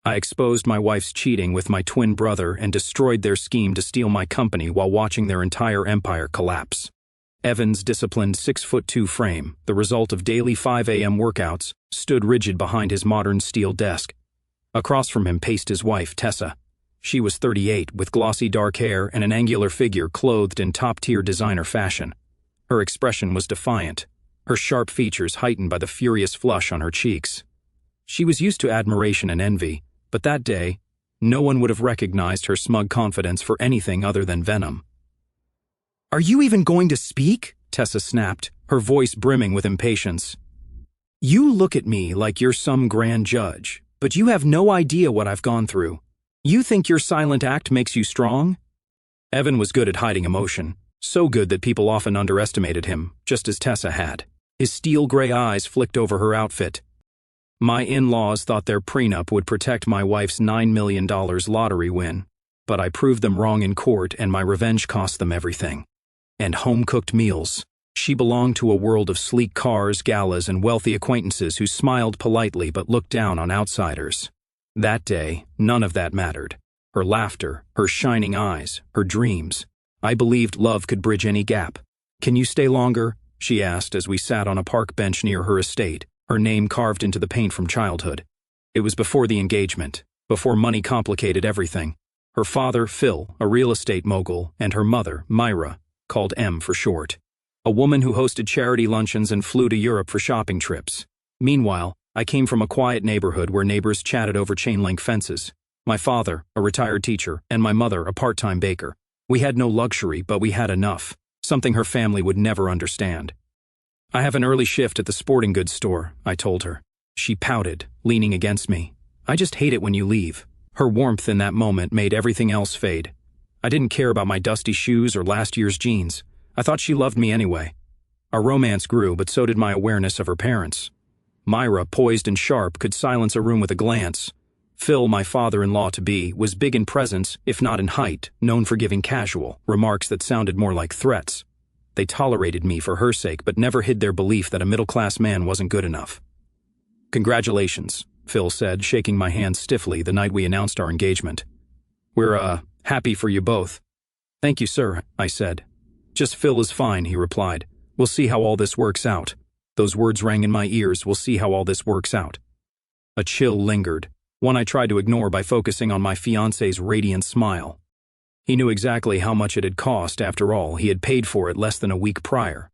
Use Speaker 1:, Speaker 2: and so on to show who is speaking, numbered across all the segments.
Speaker 1: I exposed my wife's cheating with my twin brother and destroyed their scheme to steal my company while watching their entire empire collapse. Evan's disciplined 6'2" frame, the result of daily 5 a.m. workouts, stood rigid behind his modern steel desk. Across from him paced his wife, Tessa. She was 38, with glossy dark hair and an angular figure clothed in top-tier designer fashion. Her expression was defiant, her sharp features heightened by the furious flush on her cheeks. She was used to admiration and envy, but that day, no one would have recognized her smug confidence for anything other than venom. "Are you even going to speak?" Tessa snapped, her voice brimming with impatience. "You look at me like you're some grand judge, but you have no idea what I've gone through. You think your silent act makes you strong?" Evan was good at hiding emotion, so good that people often underestimated him, just as Tessa had. His steel gray eyes flicked over her outfit. "My in-laws thought their prenup would protect my wife's $9 million lottery win, but I proved them wrong in court and my revenge cost them everything. And home-cooked meals." She belonged to a world of sleek cars, galas, and wealthy acquaintances who smiled politely but looked down on outsiders. That day, none of that mattered. Her laughter, her shining eyes, her dreams. I believed love could bridge any gap. "Can you stay longer?" she asked as we sat on a park bench near her estate, her name carved into the paint from childhood. It was before the engagement, before money complicated everything. Her father, Phil, a real estate mogul, and her mother, Myra, called M for short, a woman who hosted charity luncheons and flew to Europe for shopping trips. Meanwhile, I came from a quiet neighborhood where neighbors chatted over chain-link fences. My father, a retired teacher, and my mother, a part-time baker. We had no luxury, but we had enough, something her family would never understand. "I have an early shift at the sporting goods store," I told her. She pouted, leaning against me. "I just hate it when you leave." Her warmth in that moment made everything else fade. I didn't care about my dusty shoes or last year's jeans. I thought she loved me anyway. Our romance grew, but so did my awareness of her parents. Myra, poised and sharp, could silence a room with a glance. Phil, my father-in-law-to-be, was big in presence, if not in height, known for giving casual remarks that sounded more like threats. They tolerated me for her sake, but never hid their belief that a middle-class man wasn't good enough. "Congratulations," Phil said, shaking my hand stiffly the night we announced our engagement. "We're, happy for you both." "Thank you, sir," I said. "Just Phil is fine," he replied. "We'll see how all this works out." Those words rang in my ears, "We'll see how all this works out." A chill lingered, one I tried to ignore by focusing on my fiancé's radiant smile. He knew exactly how much it had cost. After all, he had paid for it less than a week prior.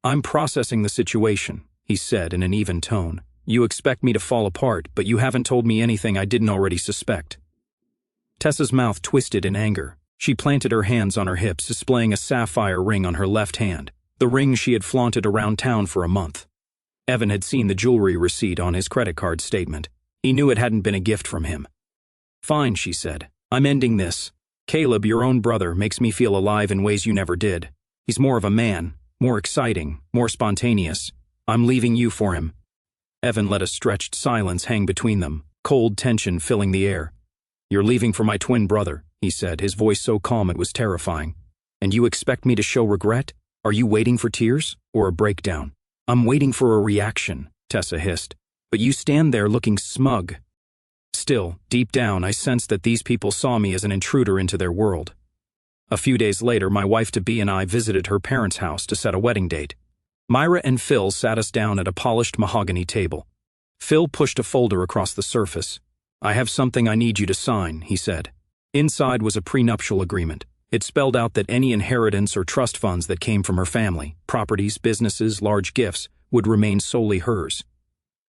Speaker 1: "I'm processing the situation," he said in an even tone. "You expect me to fall apart, but you haven't told me anything I didn't already suspect." Tessa's mouth twisted in anger. She planted her hands on her hips, displaying a sapphire ring on her left hand, the ring she had flaunted around town for a month. Evan had seen the jewelry receipt on his credit card statement. He knew it hadn't been a gift from him. "Fine," she said. "I'm ending this. Caleb, your own brother, makes me feel alive in ways you never did. He's more of a man, more exciting, more spontaneous. I'm leaving you for him." Evan let a stretched silence hang between them, cold tension filling the air. "You're leaving for my twin brother," he said, his voice so calm it was terrifying. "And you expect me to show regret? Are you waiting for tears? Or a breakdown?" "I'm waiting for a reaction," Tessa hissed. "But you stand there looking smug." Still, deep down, I sensed that these people saw me as an intruder into their world. A few days later, my wife-to-be and I visited her parents' house to set a wedding date. Myra and Phil sat us down at a polished mahogany table. Phil pushed a folder across the surface. "I have something I need you to sign," he said. Inside was a prenuptial agreement. It spelled out that any inheritance or trust funds that came from her family, properties, businesses, large gifts, would remain solely hers.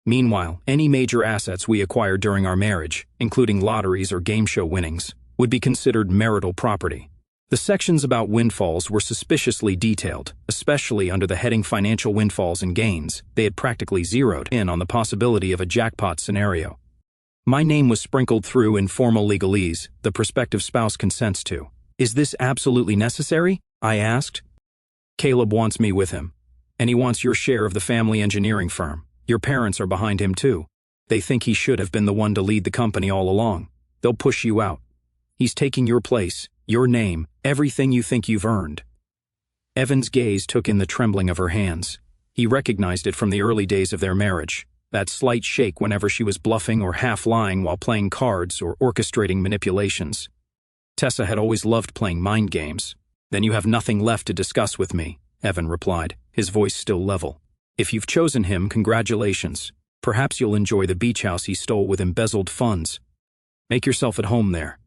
Speaker 1: Meanwhile, any major assets we acquired during our marriage, including lotteries or game show winnings, would be considered marital property. The sections about windfalls were suspiciously detailed, especially under the heading Financial Windfalls and Gains. They had practically zeroed in on the possibility of a jackpot scenario. My name was sprinkled through in formal legalese, the prospective spouse consents to. "Is this absolutely necessary?" I asked. "Caleb wants me with him. And he wants your share of the family engineering firm. Your parents are behind him too. They think he should have been the one to lead the company all along. They'll push you out. He's taking your place, your name, everything you think you've earned." Evan's gaze took in the trembling of her hands. He recognized it from the early days of their marriage. that slight shake whenever she was bluffing or half-lying while playing cards or orchestrating manipulations. Tessa had always loved playing mind games. "Then you have nothing left to discuss with me," Evan replied, his voice still level. "If you've chosen him, congratulations. Perhaps you'll enjoy the beach house he stole with embezzled funds. Make yourself at home there."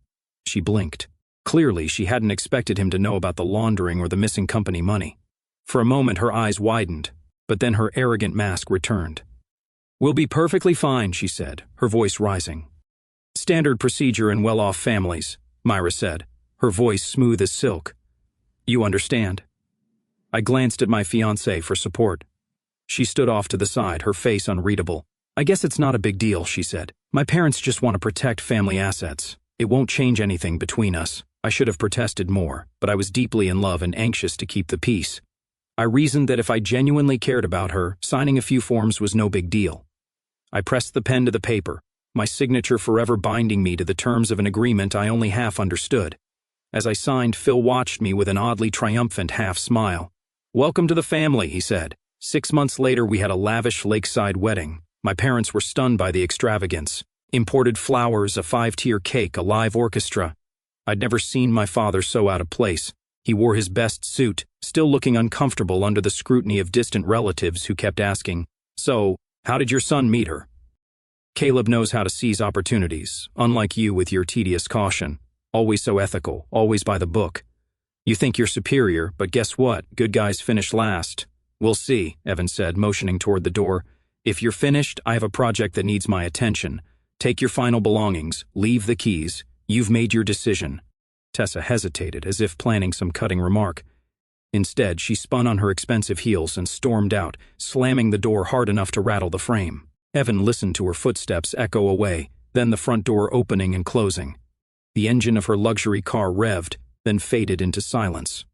Speaker 1: She blinked. Clearly, she hadn't expected him to know about the laundering or the missing company money. For a moment, her eyes widened, but then her arrogant mask returned. "We'll be perfectly fine," she said, her voice rising. "Standard procedure in well-off families," Myra said, her voice smooth as silk. "You understand?" I glanced at my fiancée for support. She stood off to the side, her face unreadable. "I guess it's not a big deal," she said. "My parents just want to protect family assets. It won't change anything between us." I should have protested more, but I was deeply in love and anxious to keep the peace. I reasoned that if I genuinely cared about her, signing a few forms was no big deal. I pressed the pen to the paper, my signature forever binding me to the terms of an agreement I only half understood. As I signed, Phil watched me with an oddly triumphant half-smile. "Welcome to the family," he said. 6 months later, we had a lavish lakeside wedding. My parents were stunned by the extravagance. Imported flowers, a 5-tier cake, a live orchestra. I'd never seen my father so out of place. He wore his best suit, still looking uncomfortable under the scrutiny of distant relatives who kept asking, "So, how did your son meet her?" "Caleb knows how to seize opportunities, unlike you with your tedious caution. Always so ethical, always by the book. You think you're superior, but guess what? Good guys finish last." "We'll see," Evan said, motioning toward the door. "If you're finished, I have a project that needs my attention. Take your final belongings, leave the keys. You've made your decision." Tessa hesitated, as if planning some cutting remark. Instead, she spun on her expensive heels and stormed out, slamming the door hard enough to rattle the frame. Evan listened to her footsteps echo away, then the front door opening and closing. The engine of her luxury car revved, then faded into silence.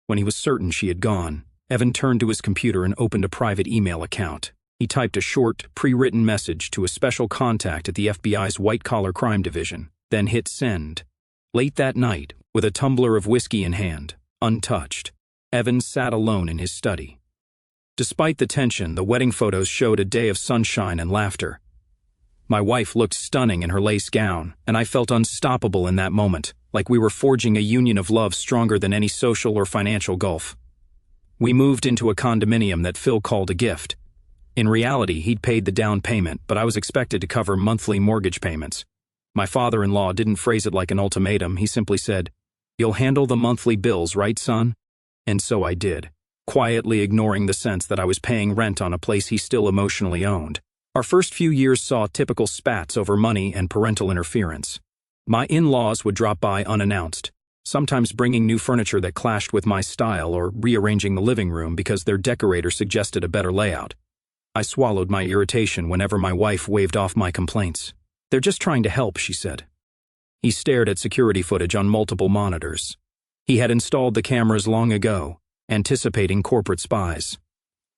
Speaker 1: When he was certain she had gone, Evan turned to his computer and opened a private email account. He typed a short, pre-written message to a special contact at the FBI's white-collar crime division, then hit send. Late that night, with a tumbler of whiskey in hand, untouched, Evan sat alone in his study. Despite the tension, the wedding photos showed a day of sunshine and laughter. My wife looked stunning in her lace gown, and I felt unstoppable in that moment, like we were forging a union of love stronger than any social or financial gulf. We moved into a condominium that Phil called a gift. In reality, he'd paid the down payment, but I was expected to cover monthly mortgage payments. My father-in-law didn't phrase it like an ultimatum. He simply said, "You'll handle the monthly bills, right, son?" And so I did, quietly ignoring the sense that I was paying rent on a place he still emotionally owned. Our first few years saw typical spats over money and parental interference. My in-laws would drop by unannounced, sometimes bringing new furniture that clashed with my style or rearranging the living room because their decorator suggested a better layout. I swallowed my irritation whenever my wife waved off my complaints. "They're just trying to help," she said. He stared at security footage on multiple monitors. He had installed the cameras long ago, anticipating corporate spies.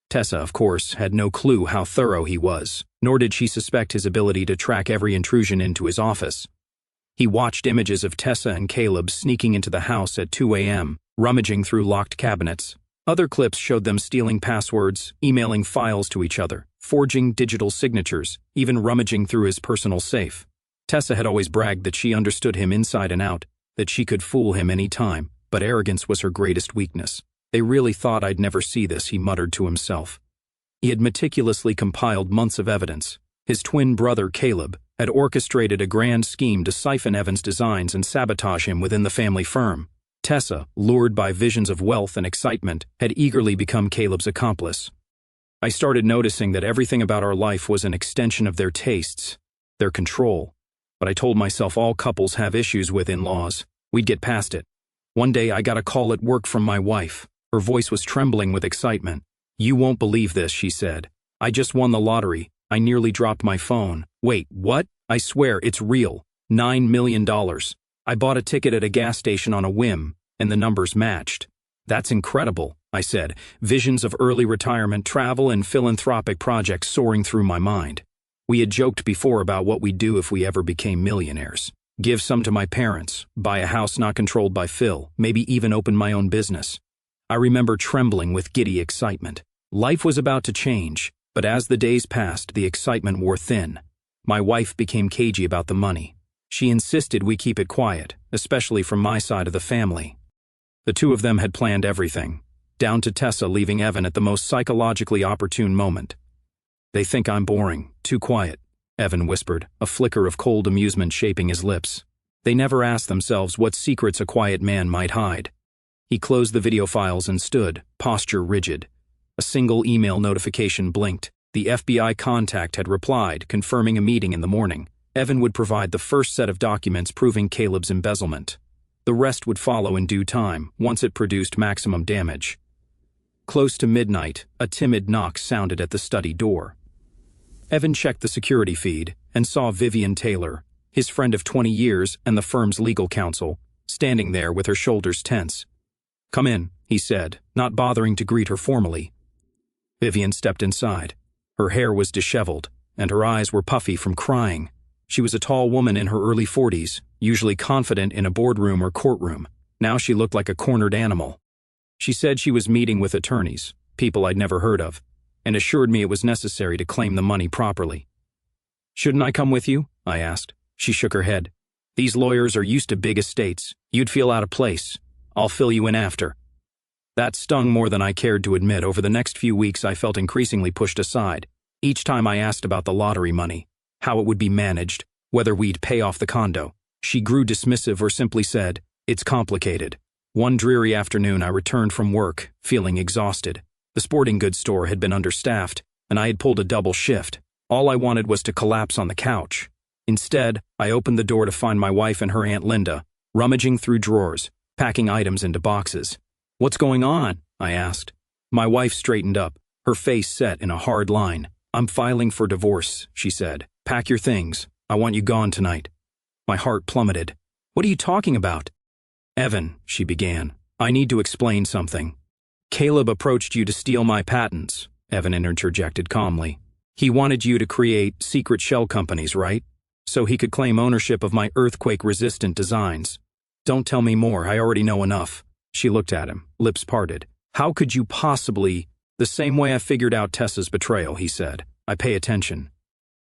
Speaker 1: Tessa, of course, had no clue how thorough he was, nor did she suspect his ability to track every intrusion into his office. He watched images of Tessa and Caleb sneaking into the house at 2 a.m., rummaging through locked cabinets. Other clips showed them stealing passwords, emailing files to each other, forging digital signatures, even rummaging through his personal safe. Tessa had always bragged that she understood him inside and out, that she could fool him any time, but arrogance was her greatest weakness. "They really thought I'd never see this," he muttered to himself. He had meticulously compiled months of evidence. His twin brother, Caleb, had orchestrated a grand scheme to siphon Evan's designs and sabotage him within the family firm. Tessa, lured by visions of wealth and excitement, had eagerly become Caleb's accomplice. I started noticing that everything about our life was an extension of their tastes, their control. But I told myself all couples have issues with in-laws. We'd get past it. One day I got a call at work from my wife. Her voice was trembling with excitement. "You won't believe this," she said. "I just won the lottery. I nearly dropped my phone." "Wait, what?" "I swear, it's real. $9 million. I bought a ticket at a gas station on a whim, and the numbers matched." "That's incredible," I said, visions of early retirement, travel, and philanthropic projects soaring through my mind. We had joked before about what we'd do if we ever became millionaires. Give some to my parents, buy a house not controlled by Phil, maybe even open my own business. I remember trembling with giddy excitement. Life was about to change. But as the days passed, the excitement wore thin. My wife became cagey about the money. She insisted we keep it quiet, especially from my side of the family. The two of them had planned everything, down to Tessa leaving Evan at the most psychologically opportune moment. "They think I'm boring, too quiet," Evan whispered, a flicker of cold amusement shaping his lips. They never asked themselves what secrets a quiet man might hide. He closed the video files and stood, posture rigid. A single email notification blinked. The FBI contact had replied, confirming a meeting in the morning. Evan would provide the first set of documents proving Caleb's embezzlement. The rest would follow in due time, once it produced maximum damage. Close to midnight, a timid knock sounded at the study door. Evan checked the security feed and saw Vivian Taylor, his friend of 20 years and the firm's legal counsel, standing there with her shoulders tense. "Come in," he said, not bothering to greet her formally. Vivian stepped inside. Her hair was disheveled, and her eyes were puffy from crying. She was a tall woman in her early 40s, usually confident in a boardroom or courtroom. Now she looked like a cornered animal. She said she was meeting with attorneys, people I'd never heard of, and assured me it was necessary to claim the money properly. "Shouldn't I come with you?" I asked. She shook her head. "These lawyers are used to big estates. You'd feel out of place. I'll fill you in after." That stung more than I cared to admit. Over the next few weeks, I felt increasingly pushed aside. Each time I asked about the lottery money, how it would be managed, whether we'd pay off the condo, she grew dismissive or simply said, "It's complicated." One dreary afternoon, I returned from work, feeling exhausted. The sporting goods store had been understaffed, and I had pulled a double shift. All I wanted was to collapse on the couch. Instead, I opened the door to find my wife and her Aunt Linda, rummaging through drawers, packing items into boxes. "What's going on?" I asked. My wife straightened up, her face set in a hard line. "I'm filing for divorce," she said. "Pack your things. I want you gone tonight." My heart plummeted. "What are you talking about?" "Evan," she began, "I need to explain something." "Caleb approached you to steal my patents," Evan interjected calmly. "He wanted you to create secret shell companies, right? So he could claim ownership of my earthquake-resistant designs." "Don't tell me more, I already know enough." She looked at him, lips parted. "How could you possibly—" "The same way I figured out Tessa's betrayal," he said. "I pay attention."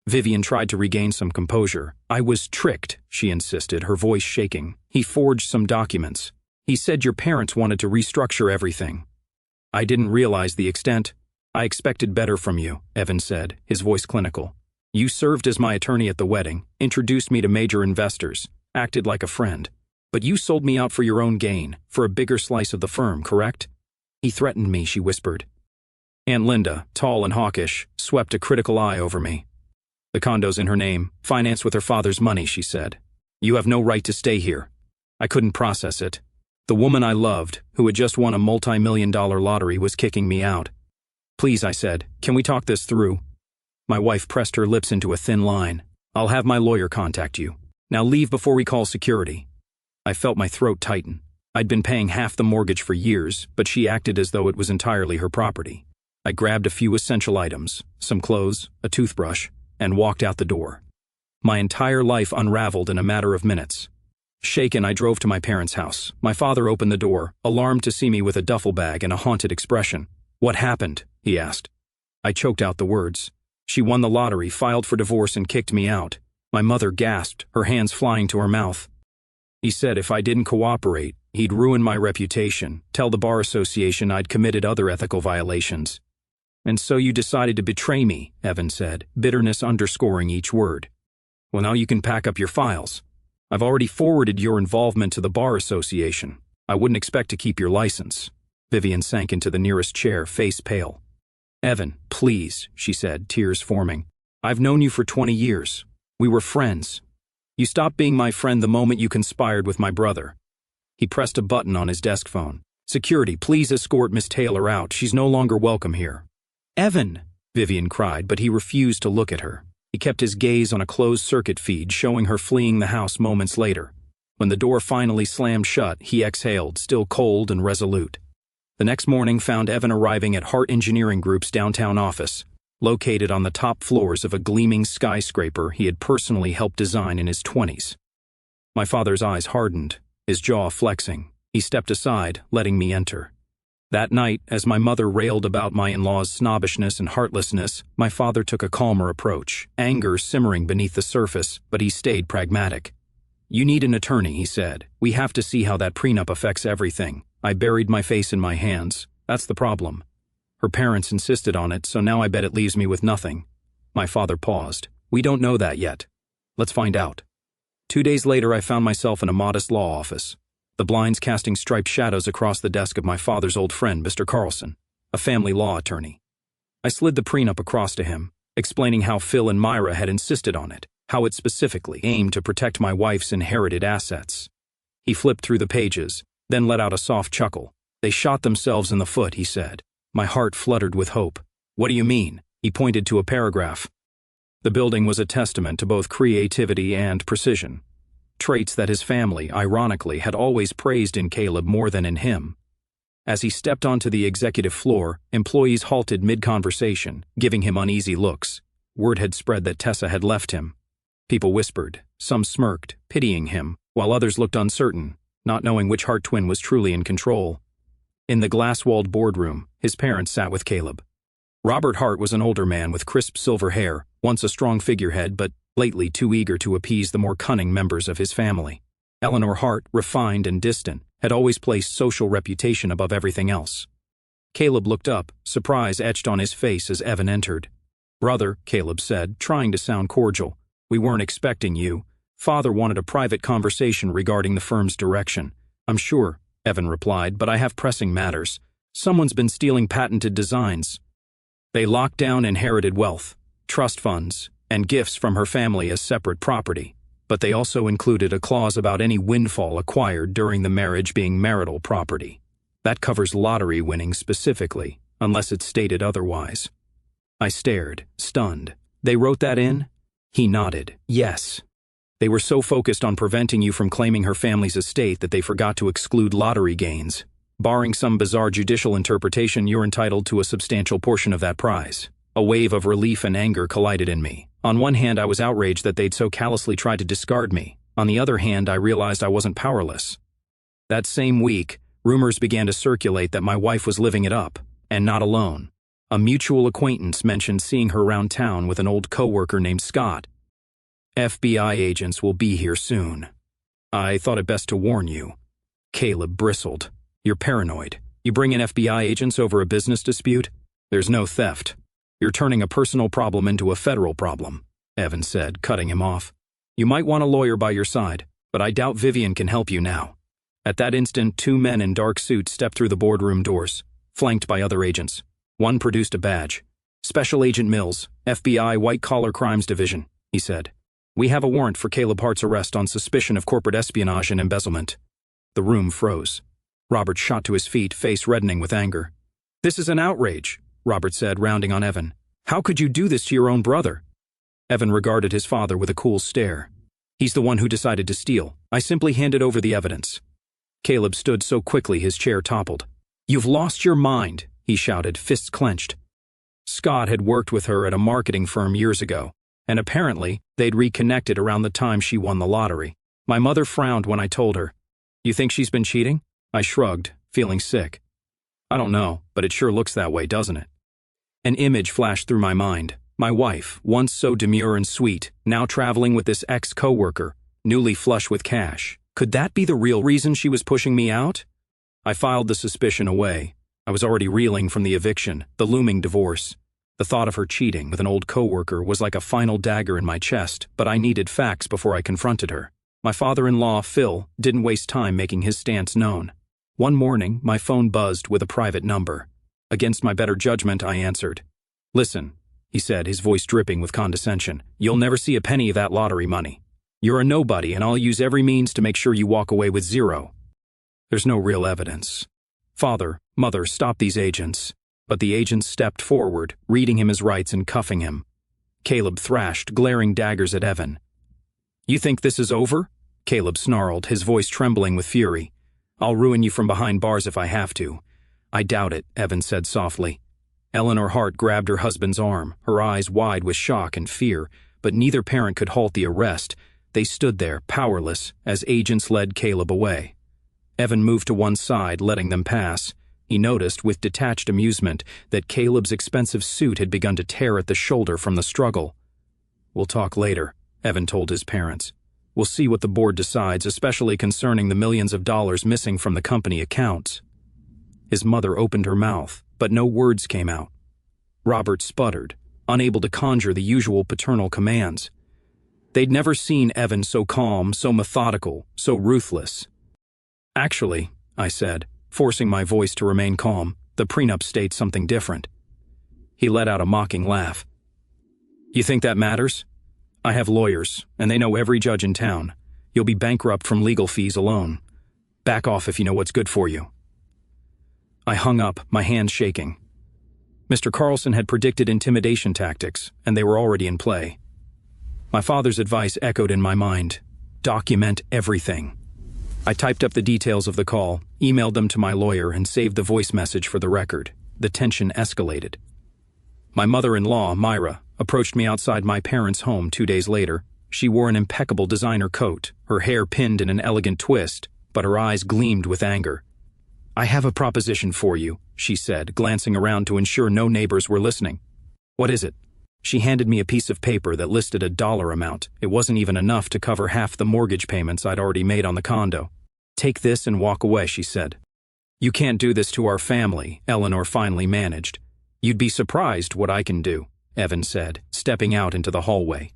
Speaker 1: Vivian tried to regain some composure. "I was tricked," she insisted, her voice shaking. "He forged some documents. He said your parents wanted to restructure everything." "I didn't realize the extent." "I expected better from you," Evan said, his voice clinical. "You served as my attorney at the wedding, introduced me to major investors, acted like a friend. But you sold me out for your own gain, for a bigger slice of the firm, correct?" "He threatened me," she whispered. Aunt Linda, tall and hawkish, swept a critical eye over me. "The condo's in her name, financed with her father's money," she said. "You have no right to stay here." I couldn't process it. The woman I loved, who had just won a multi-million-dollar lottery, was kicking me out. "Please," I said, "can we talk this through?" My wife pressed her lips into a thin line. "I'll have my lawyer contact you. Now leave before we call security." I felt my throat tighten. I'd been paying half the mortgage for years, but she acted as though it was entirely her property. I grabbed a few essential items, some clothes, a toothbrush, and walked out the door. My entire life unraveled in a matter of minutes. Shaken, I drove to my parents' house. My father opened the door, alarmed to see me with a duffel bag and a haunted expression. "What happened?" he asked. I choked out the words. "She won the lottery, filed for divorce, and kicked me out." My mother gasped, her hands flying to her mouth. "He said if I didn't cooperate, he'd ruin my reputation, tell the bar association I'd committed other ethical violations." "And so you decided to betray me," Evan said, bitterness underscoring each word. "Well, now you can pack up your files. I've already forwarded your involvement to the bar association. I wouldn't expect to keep your license." Vivian sank into the nearest chair, face pale. "Evan, please," she said, tears forming. "I've known you for 20 years. We were friends. You stopped being my friend the moment you conspired with my brother." He pressed a button on his desk phone. "Security, please escort Miss Taylor out. She's no longer welcome here." "Evan!" Vivian cried, but he refused to look at her. He kept his gaze on a closed-circuit feed showing her fleeing the house moments later. When the door finally slammed shut, he exhaled, still cold and resolute. The next morning found Evan arriving at Hart Engineering Group's downtown office, located on the top floors of a gleaming skyscraper he had personally helped design in his 20s. My father's eyes hardened, his jaw flexing. He stepped aside, letting me enter. That night, as my mother railed about my in-laws' snobbishness and heartlessness, my father took a calmer approach, anger simmering beneath the surface, but he stayed pragmatic. "You need an attorney," he said. "We have to see how that prenup affects everything." I buried my face in my hands. "That's the problem. Her parents insisted on it, so now I bet it leaves me with nothing." My father paused. "We don't know that yet. Let's find out." 2 days later, I found myself in a modest law office, the blinds casting striped shadows across the desk of my father's old friend, Mr. Carlson, a family law attorney. I slid the prenup across to him, explaining how Phil and Myra had insisted on it, how it specifically aimed to protect my wife's inherited assets. He flipped through the pages, then let out a soft chuckle. "They shot themselves in the foot," he said. My heart fluttered with hope. "What do you mean?" He pointed to a paragraph. The building was a testament to both creativity and precision, traits that his family, ironically, had always praised in Caleb more than in him. As he stepped onto the executive floor, employees halted mid-conversation, giving him uneasy looks. Word had spread that Tessa had left him. People whispered, some smirked, pitying him, while others looked uncertain, not knowing which heart twin was truly in control. In the glass-walled boardroom, his parents sat with Caleb. Robert Hart was an older man with crisp silver hair, once a strong figurehead but lately too eager to appease the more cunning members of his family. Eleanor Hart, refined and distant, had always placed social reputation above everything else. Caleb looked up, surprise etched on his face as Evan entered. "Brother," Caleb said, trying to sound cordial, "we weren't expecting you. Father wanted a private conversation regarding the firm's direction." "I'm sure," Evan replied, "but I have pressing matters. Someone's been stealing patented designs." They locked down inherited wealth, trust funds, and gifts from her family as separate property, but they also included a clause about any windfall acquired during the marriage being marital property. That covers lottery winnings specifically, unless it's stated otherwise. I stared, stunned. "They wrote that in?" He nodded. "Yes. They were so focused on preventing you from claiming her family's estate that they forgot to exclude lottery gains. Barring some bizarre judicial interpretation, you're entitled to a substantial portion of that prize." A wave of relief and anger collided in me. On one hand, I was outraged that they'd so callously tried to discard me. On the other hand, I realized I wasn't powerless. That same week, rumors began to circulate that my wife was living it up, and not alone. A mutual acquaintance mentioned seeing her around town with an old coworker named Scott. "FBI agents will be here soon. I thought it best to warn you." Caleb bristled. "You're paranoid. You bring in FBI agents over a business dispute? There's no theft. You're turning a personal problem into a federal problem," Evan said, cutting him off. "You might want a lawyer by your side, but I doubt Vivian can help you now." At that instant, 2 men in dark suits stepped through the boardroom doors, flanked by other agents. One produced a badge. "Special Agent Mills, FBI White Collar Crimes Division," he said. "We have a warrant for Caleb Hart's arrest on suspicion of corporate espionage and embezzlement." The room froze. Robert shot to his feet, face reddening with anger. "This is an outrage," Robert said, rounding on Evan. "How could you do this to your own brother?" Evan regarded his father with a cool stare. "He's the one who decided to steal. I simply handed over the evidence." Caleb stood so quickly his chair toppled. "You've lost your mind," he shouted, fists clenched. Scott had worked with her at a marketing firm years ago, and apparently they'd reconnected around the time she won the lottery. My mother frowned when I told her. "You think she's been cheating?" I shrugged, feeling sick. "I don't know, but it sure looks that way, doesn't it?" An image flashed through my mind. My wife, once so demure and sweet, now traveling with this ex-coworker, newly flush with cash. Could that be the real reason she was pushing me out? I filed the suspicion away. I was already reeling from the eviction, the looming divorce. The thought of her cheating with an old coworker was like a final dagger in my chest, but I needed facts before I confronted her. My father-in-law, Phil, didn't waste time making his stance known. One morning, my phone buzzed with a private number. Against my better judgment, I answered. "Listen," he said, his voice dripping with condescension. "You'll never see a penny of that lottery money. You're a nobody, and I'll use every means to make sure you walk away with zero. There's no real evidence. Father, Mother, stop these agents." But the agents stepped forward, reading him his rights and cuffing him. Caleb thrashed, glaring daggers at Evan. "You think this is over?" Caleb snarled, his voice trembling with fury. "I'll ruin you from behind bars if I have to." "I doubt it," Evan said softly. Eleanor Hart grabbed her husband's arm, her eyes wide with shock and fear, but neither parent could halt the arrest. They stood there, powerless, as agents led Caleb away. Evan moved to one side, letting them pass. He noticed, with detached amusement, that Caleb's expensive suit had begun to tear at the shoulder from the struggle. "We'll talk later," Evan told his parents. "We'll see what the board decides, especially concerning the millions of dollars missing from the company accounts." His mother opened her mouth, but no words came out. Robert sputtered, unable to conjure the usual paternal commands. They'd never seen Evan so calm, so methodical, so ruthless. "Actually," I said, forcing my voice to remain calm, "the prenup states something different." He let out a mocking laugh. "You think that matters? I have lawyers, and they know every judge in town. You'll be bankrupt from legal fees alone. Back off if you know what's good for you." I hung up, my hands shaking. Mr. Carlson had predicted intimidation tactics, and they were already in play. My father's advice echoed in my mind. Document everything. I typed up the details of the call, emailed them to my lawyer, and saved the voice message for the record. The tension escalated. My mother-in-law, Myra, approached me outside my parents' home 2 days later. She wore an impeccable designer coat, her hair pinned in an elegant twist, but her eyes gleamed with anger. "I have a proposition for you," she said, glancing around to ensure no neighbors were listening. "What is it?" She handed me a piece of paper that listed a dollar amount. It wasn't even enough to cover half the mortgage payments I'd already made on the condo. "Take this and walk away," she said. "You can't do this to our family," Eleanor finally managed. "You'd be surprised what I can do," Evan said, stepping out into the hallway.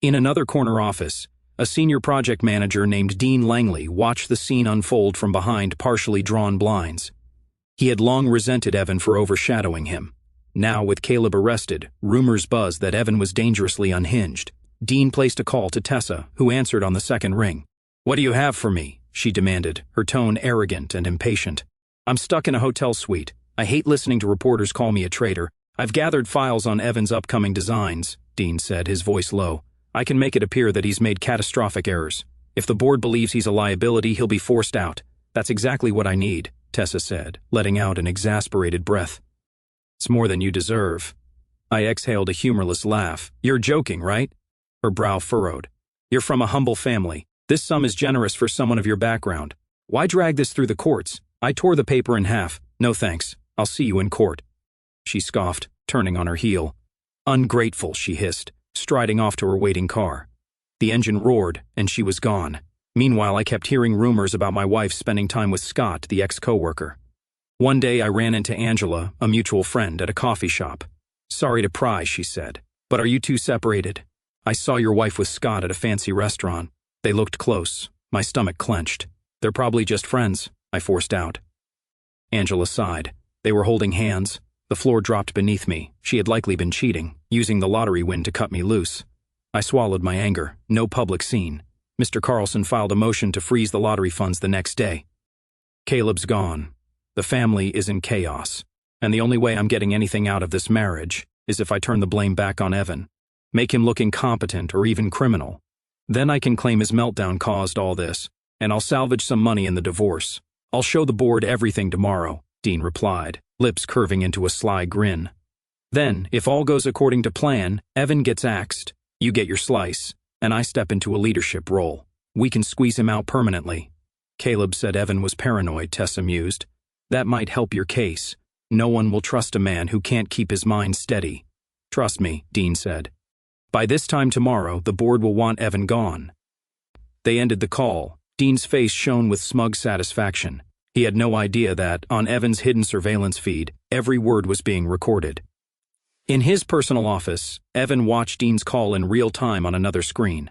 Speaker 1: In another corner office, a senior project manager named Dean Langley watched the scene unfold from behind partially drawn blinds. He had long resented Evan for overshadowing him. Now, with Caleb arrested, rumors buzzed that Evan was dangerously unhinged. Dean placed a call to Tessa, who answered on the second ring. "What do you have for me?" she demanded, her tone arrogant and impatient. "I'm stuck in a hotel suite. I hate listening to reporters call me a traitor. I've gathered files on Evan's upcoming designs," Dean said, his voice low. "I can make it appear that he's made catastrophic errors. If the board believes he's a liability, he'll be forced out. That's exactly what I need," Tessa said, letting out an exasperated breath. "It's more than you deserve." I exhaled a humorless laugh. "You're joking, right?" Her brow furrowed. "You're from a humble family. This sum is generous for someone of your background. Why drag this through the courts?" I tore the paper in half. "No thanks. I'll see you in court." She scoffed, turning on her heel. "Ungrateful," she hissed, striding off to her waiting car. The engine roared, and she was gone. Meanwhile, I kept hearing rumors about my wife spending time with Scott, the ex-coworker. One day I ran into Angela, a mutual friend, at a coffee shop. "Sorry to pry," she said, "but are you two separated? I saw your wife with Scott at a fancy restaurant." They looked close. My stomach clenched. "They're probably just friends," I forced out. Angela sighed. They were holding hands. The floor dropped beneath me. She had likely been cheating, using the lottery win to cut me loose. I swallowed my anger. No public scene. Mr. Carlson filed a motion to freeze the lottery funds the next day. Caleb's gone. The family is in chaos. And the only way I'm getting anything out of this marriage is if I turn the blame back on Evan. Make him look incompetent or even criminal. Then I can claim his meltdown caused all this, and I'll salvage some money in the divorce. "I'll show the board everything tomorrow," Dean replied, lips curving into a sly grin. "Then, if all goes according to plan, Evan gets axed, you get your slice, and I step into a leadership role. We can squeeze him out permanently." Caleb said Evan was paranoid, Tessa mused. "That might help your case. No one will trust a man who can't keep his mind steady." "Trust me," Dean said. "By this time tomorrow, the board will want Evan gone." They ended the call. Dean's face shone with smug satisfaction. He had no idea that, on Evan's hidden surveillance feed, every word was being recorded. In his personal office, Evan watched Dean's call in real time on another screen.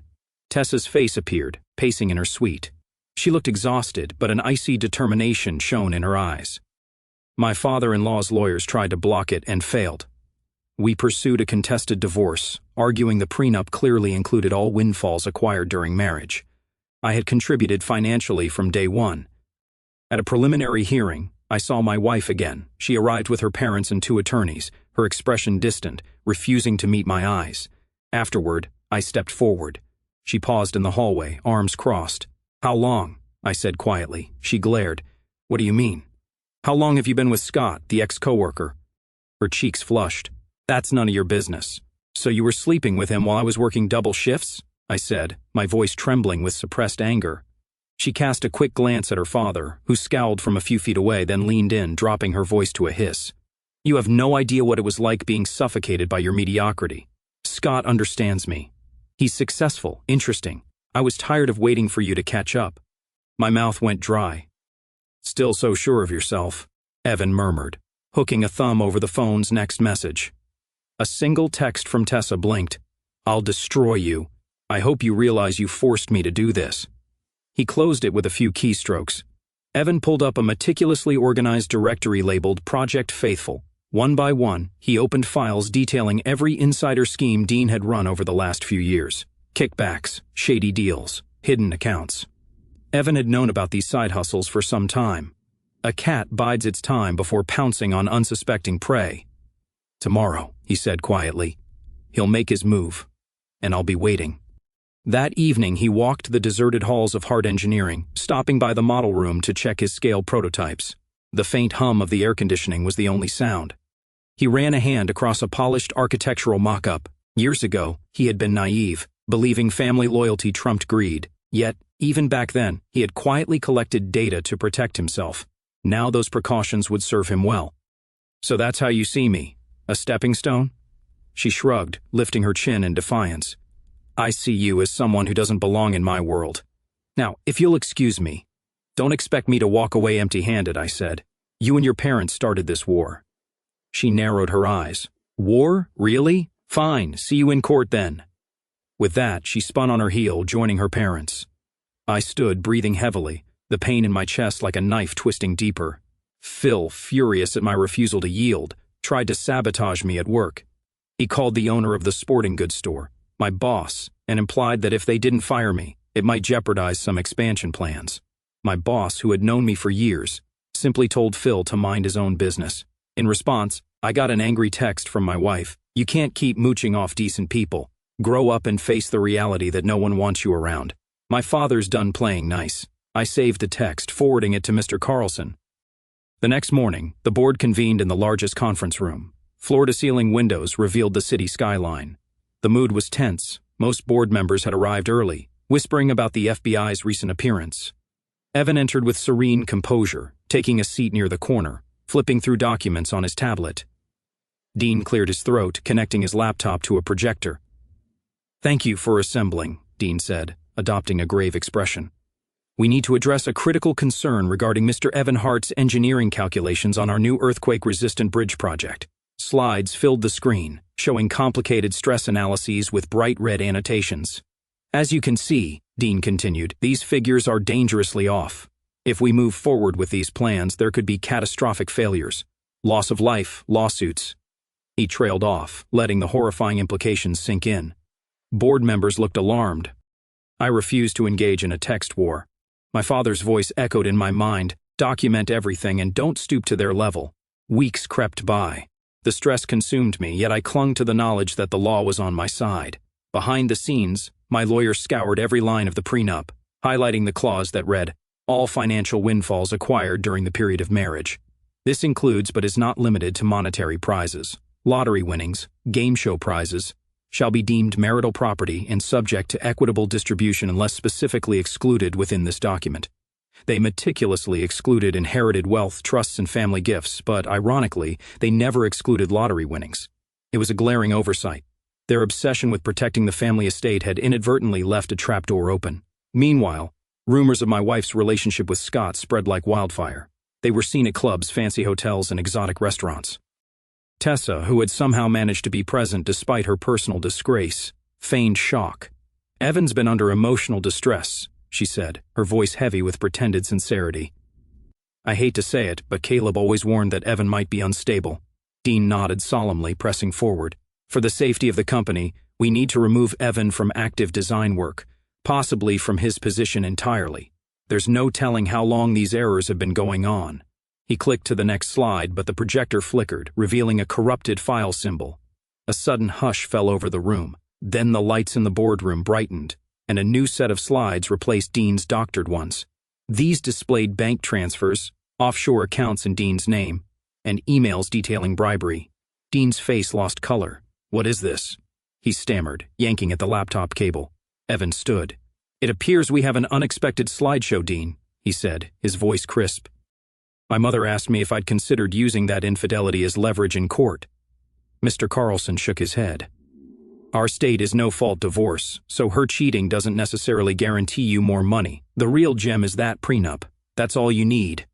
Speaker 1: Tessa's face appeared, pacing in her suite. She looked exhausted, but an icy determination shone in her eyes. My father-in-law's lawyers tried to block it and failed. We pursued a contested divorce, arguing the prenup clearly included all windfalls acquired during marriage. I had contributed financially from day one. At a preliminary hearing, I saw my wife again. She arrived with her parents and 2 attorneys, her expression distant, refusing to meet my eyes. Afterward, I stepped forward. She paused in the hallway, arms crossed. "How long?" I said quietly. She glared. "What do you mean?" "How long have you been with Scott, the ex-coworker?" Her cheeks flushed. "That's none of your business." "So you were sleeping with him while I was working double shifts?" I said, my voice trembling with suppressed anger. She cast a quick glance at her father, who scowled from a few feet away, then leaned in, dropping her voice to a hiss. You have no idea what it was like being suffocated by your mediocrity. Scott understands me. He's successful, interesting. I was tired of waiting for you to catch up. My mouth went dry. Still so sure of yourself, Evan murmured, hooking a thumb over the phone's next message. A single text from Tessa blinked. I'll destroy you. I hope you realize you forced me to do this. He closed it with a few keystrokes. Evan pulled up a meticulously organized directory labeled Project Faithful. One by one, he opened files detailing every insider scheme Dean had run over the last few years. Kickbacks, shady deals, hidden accounts. Evan had known about these side hustles for some time. A cat bides its time before pouncing on unsuspecting prey. Tomorrow, he said quietly, he'll make his move, and I'll be waiting. That evening, he walked the deserted halls of Hart Engineering, stopping by the model room to check his scale prototypes. The faint hum of the air conditioning was the only sound. He ran a hand across a polished architectural mock-up. Years ago, he had been naive, believing family loyalty trumped greed. Yet, even back then, he had quietly collected data to protect himself. Now those precautions would serve him well. So that's how you see me, a stepping stone? She shrugged, lifting her chin in defiance. I see you as someone who doesn't belong in my world. Now, if you'll excuse me, don't expect me to walk away empty-handed, I said. You and your parents started this war. She narrowed her eyes. War? Really? Fine, see you in court then. With that, she spun on her heel, joining her parents. I stood, breathing heavily, the pain in my chest like a knife twisting deeper. Phil, furious at my refusal to yield, tried to sabotage me at work. He called the owner of the sporting goods store, my boss, and implied that if they didn't fire me, it might jeopardize some expansion plans. My boss, who had known me for years, simply told Phil to mind his own business. In response, I got an angry text from my wife. You can't keep mooching off decent people. Grow up and face the reality that no one wants you around. My father's done playing nice. I saved the text, forwarding it to Mr. Carlson. The next morning, the board convened in the largest conference room. Floor-to-ceiling windows revealed the city skyline. The mood was tense. Most board members had arrived early, whispering about the FBI's recent appearance. Evan entered with serene composure, taking a seat near the corner, flipping through documents on his tablet. Dean cleared his throat, connecting his laptop to a projector. Thank you for assembling, Dean said, adopting a grave expression. We need to address a critical concern regarding Mr. Evan Hart's engineering calculations on our new earthquake-resistant bridge project. Slides filled the screen, showing complicated stress analyses with bright red annotations. As you can see, Dean continued, these figures are dangerously off. If we move forward with these plans, there could be catastrophic failures. Loss of life, lawsuits. He trailed off, letting the horrifying implications sink in. Board members looked alarmed. I refused to engage in a text war. My father's voice echoed in my mind, document everything and don't stoop to their level. Weeks crept by. The stress consumed me, yet I clung to the knowledge that the law was on my side. Behind the scenes, my lawyer scoured every line of the prenup, highlighting the clause that read, all financial windfalls acquired during the period of marriage. This includes but is not limited to monetary prizes. Lottery winnings, game show prizes, shall be deemed marital property and subject to equitable distribution unless specifically excluded within this document. They meticulously excluded inherited wealth, trusts, and family gifts, but ironically, they never excluded lottery winnings. It was a glaring oversight. Their obsession with protecting the family estate had inadvertently left a trapdoor open. Meanwhile, rumors of my wife's relationship with Scott spread like wildfire. They were seen at clubs, fancy hotels, and exotic restaurants. Tessa, who had somehow managed to be present despite her personal disgrace, feigned shock. Evan's been under emotional distress, she said, her voice heavy with pretended sincerity. I hate to say it, but Caleb always warned that Evan might be unstable. Dean nodded solemnly, pressing forward. For the safety of the company, we need to remove Evan from active design work, possibly from his position entirely. There's no telling how long these errors have been going on. He clicked to the next slide, but the projector flickered, revealing a corrupted file symbol. A sudden hush fell over the room. Then the lights in the boardroom brightened, and a new set of slides replaced Dean's doctored ones. These displayed bank transfers, offshore accounts in Dean's name, and emails detailing bribery. Dean's face lost color. What is this? He stammered, yanking at the laptop cable. Evan stood. "It appears we have an unexpected slideshow, Dean," he said, his voice crisp. My mother asked me if I'd considered using that infidelity as leverage in court. Mr. Carlson shook his head. "Our state is no-fault divorce, so her cheating doesn't necessarily guarantee you more money. The real gem is that prenup. That's all you need."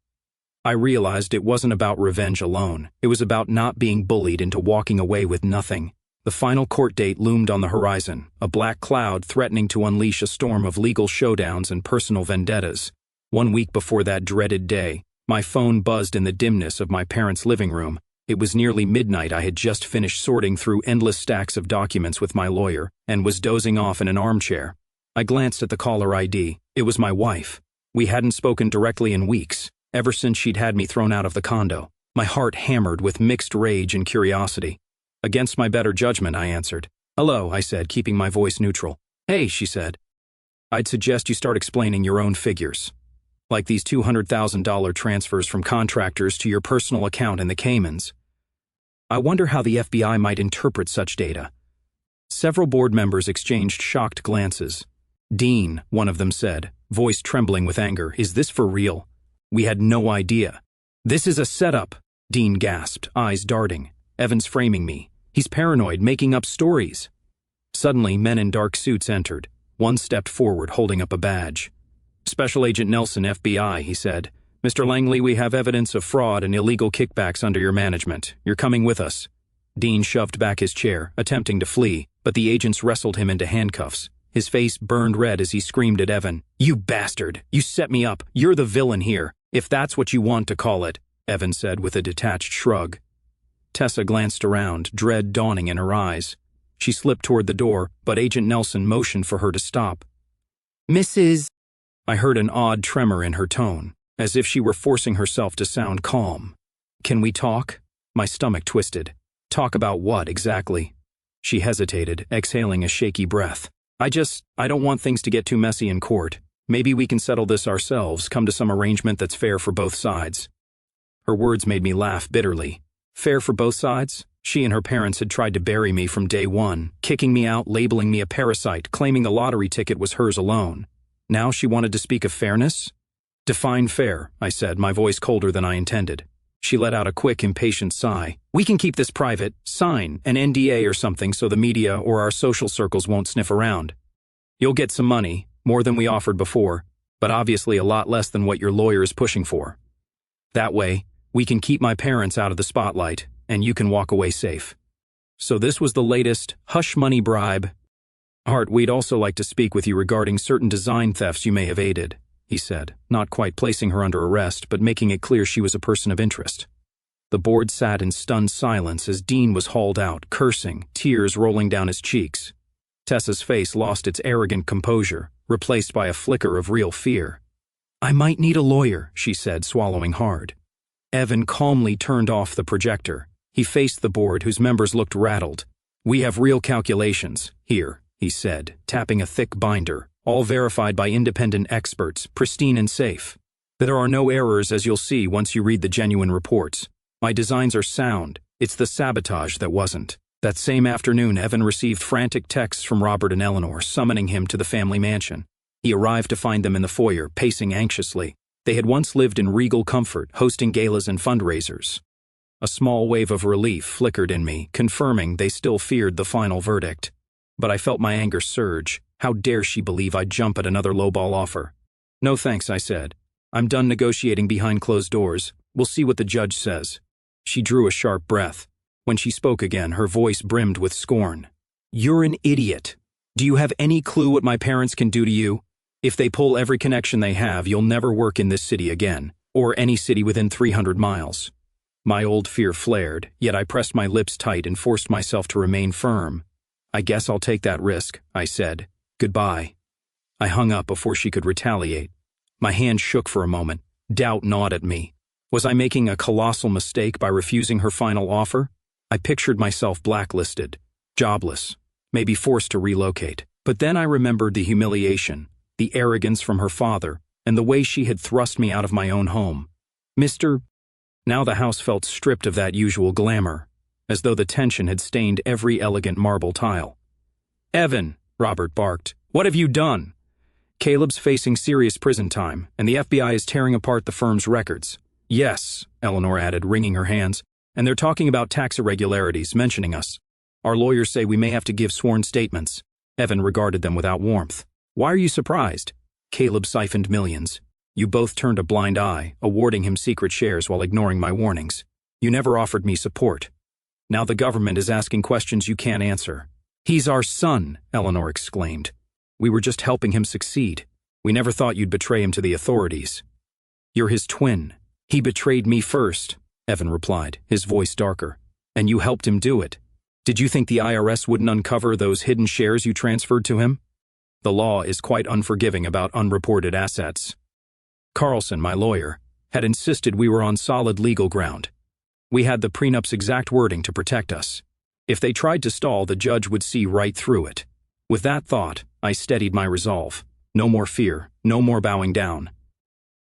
Speaker 1: I realized it wasn't about revenge alone. It was about not being bullied into walking away with nothing. The final court date loomed on the horizon, a black cloud threatening to unleash a storm of legal showdowns and personal vendettas. 1 week before that dreaded day, my phone buzzed in the dimness of my parents' living room. It was nearly midnight. I had just finished sorting through endless stacks of documents with my lawyer and was dozing off in an armchair. I glanced at the caller ID. It was my wife. We hadn't spoken directly in weeks, ever since she'd had me thrown out of the condo. My heart hammered with mixed rage and curiosity. Against my better judgment, I answered. "Hello," I said, keeping my voice neutral. "Hey," she said. "I'd suggest you start explaining your own figures. Like these $200,000 transfers from contractors to your personal account in the Caymans. I wonder how the FBI might interpret such data." Several board members exchanged shocked glances. "Dean," one of them said, voice trembling with anger, "is this for real? We had no idea." "This is a setup," Dean gasped, eyes darting. "Evan's framing me. He's paranoid, making up stories." Suddenly, men in dark suits entered. One stepped forward, holding up a badge. "Special Agent Nelson, FBI," he said. "Mr. Langley, we have evidence of fraud and illegal kickbacks under your management. You're coming with us." Dean shoved back his chair, attempting to flee, but the agents wrestled him into handcuffs. His face burned red as he screamed at Evan. "You bastard! You set me up! You're the villain here, if that's what you want to call it," Evan said with a detached shrug. Tessa glanced around, dread dawning in her eyes. She slipped toward the door, but Agent Nelson motioned for her to stop. "Mrs." I heard an odd tremor in her tone, as if she were forcing herself to sound calm. "Can we talk?" My stomach twisted. "Talk about what, exactly?" She hesitated, exhaling a shaky breath. I don't want things to get too messy in court. Maybe we can settle this ourselves, come to some arrangement that's fair for both sides." Her words made me laugh bitterly. Fair for both sides? She and her parents had tried to bury me from day one, kicking me out, labeling me a parasite, claiming the lottery ticket was hers alone. Now she wanted to speak of fairness? "Define fair," I said, my voice colder than I intended. She let out a quick, impatient sigh. "We can keep this private. Sign an NDA or something so the media or our social circles won't sniff around. You'll get some money, more than we offered before, but obviously a lot less than what your lawyer is pushing for. That way, we can keep my parents out of the spotlight, and you can walk away safe." So this was the latest hush money bribe. "Hart, we'd also like to speak with you regarding certain design thefts you may have aided," he said, not quite placing her under arrest, but making it clear she was a person of interest. The board sat in stunned silence as Dean was hauled out, cursing, tears rolling down his cheeks. Tessa's face lost its arrogant composure, replaced by a flicker of real fear. "I might need a lawyer," she said, swallowing hard. Evan calmly turned off the projector. He faced the board, whose members looked rattled. "We have real calculations here," he said, tapping a thick binder, all verified by independent experts, pristine and safe. "There are no errors, as you'll see once you read the genuine reports. My designs are sound. It's the sabotage that wasn't." That same afternoon, Evan received frantic texts from Robert and Eleanor, summoning him to the family mansion. He arrived to find them in the foyer, pacing anxiously. They had once lived in regal comfort, hosting galas and fundraisers. A small wave of relief flickered in me, confirming they still feared the final verdict. But I felt my anger surge. How dare she believe I'd jump at another lowball offer? "No thanks," I said. "I'm done negotiating behind closed doors. We'll see what the judge says." She drew a sharp breath. When she spoke again, her voice brimmed with scorn. "You're an idiot. Do you have any clue what my parents can do to you? If they pull every connection they have, you'll never work in this city again, or any city within 300 miles. My old fear flared, yet I pressed my lips tight and forced myself to remain firm. "I guess I'll take that risk," I said. "Goodbye." I hung up before she could retaliate. My hand shook for a moment. Doubt gnawed at me. Was I making a colossal mistake by refusing her final offer? I pictured myself blacklisted, jobless, maybe forced to relocate. But then I remembered the humiliation, the arrogance from her father, and the way she had thrust me out of my own home. Now the house felt stripped of that usual glamour, as though the tension had stained every elegant marble tile. "Evan," Robert barked, "what have you done?" Caleb's facing serious prison time, and the FBI is tearing apart the firm's records. Yes, Eleanor added, wringing her hands, and they're talking about tax irregularities, mentioning us. Our lawyers say we may have to give sworn statements. Evan regarded them without warmth. Why are you surprised? Caleb siphoned millions. You both turned a blind eye, awarding him secret shares while ignoring my warnings. You never offered me support. Now the government is asking questions you can't answer. He's our son, Eleanor exclaimed. We were just helping him succeed. We never thought you'd betray him to the authorities. You're his twin. He betrayed me first, Evan replied, his voice darker. And you helped him do it. Did you think the IRS wouldn't uncover those hidden shares you transferred to him? The law is quite unforgiving about unreported assets. Carlson, my lawyer, had insisted we were on solid legal ground. We had the prenup's exact wording to protect us. If they tried to stall, the judge would see right through it. With that thought, I steadied my resolve. No more fear, no more bowing down.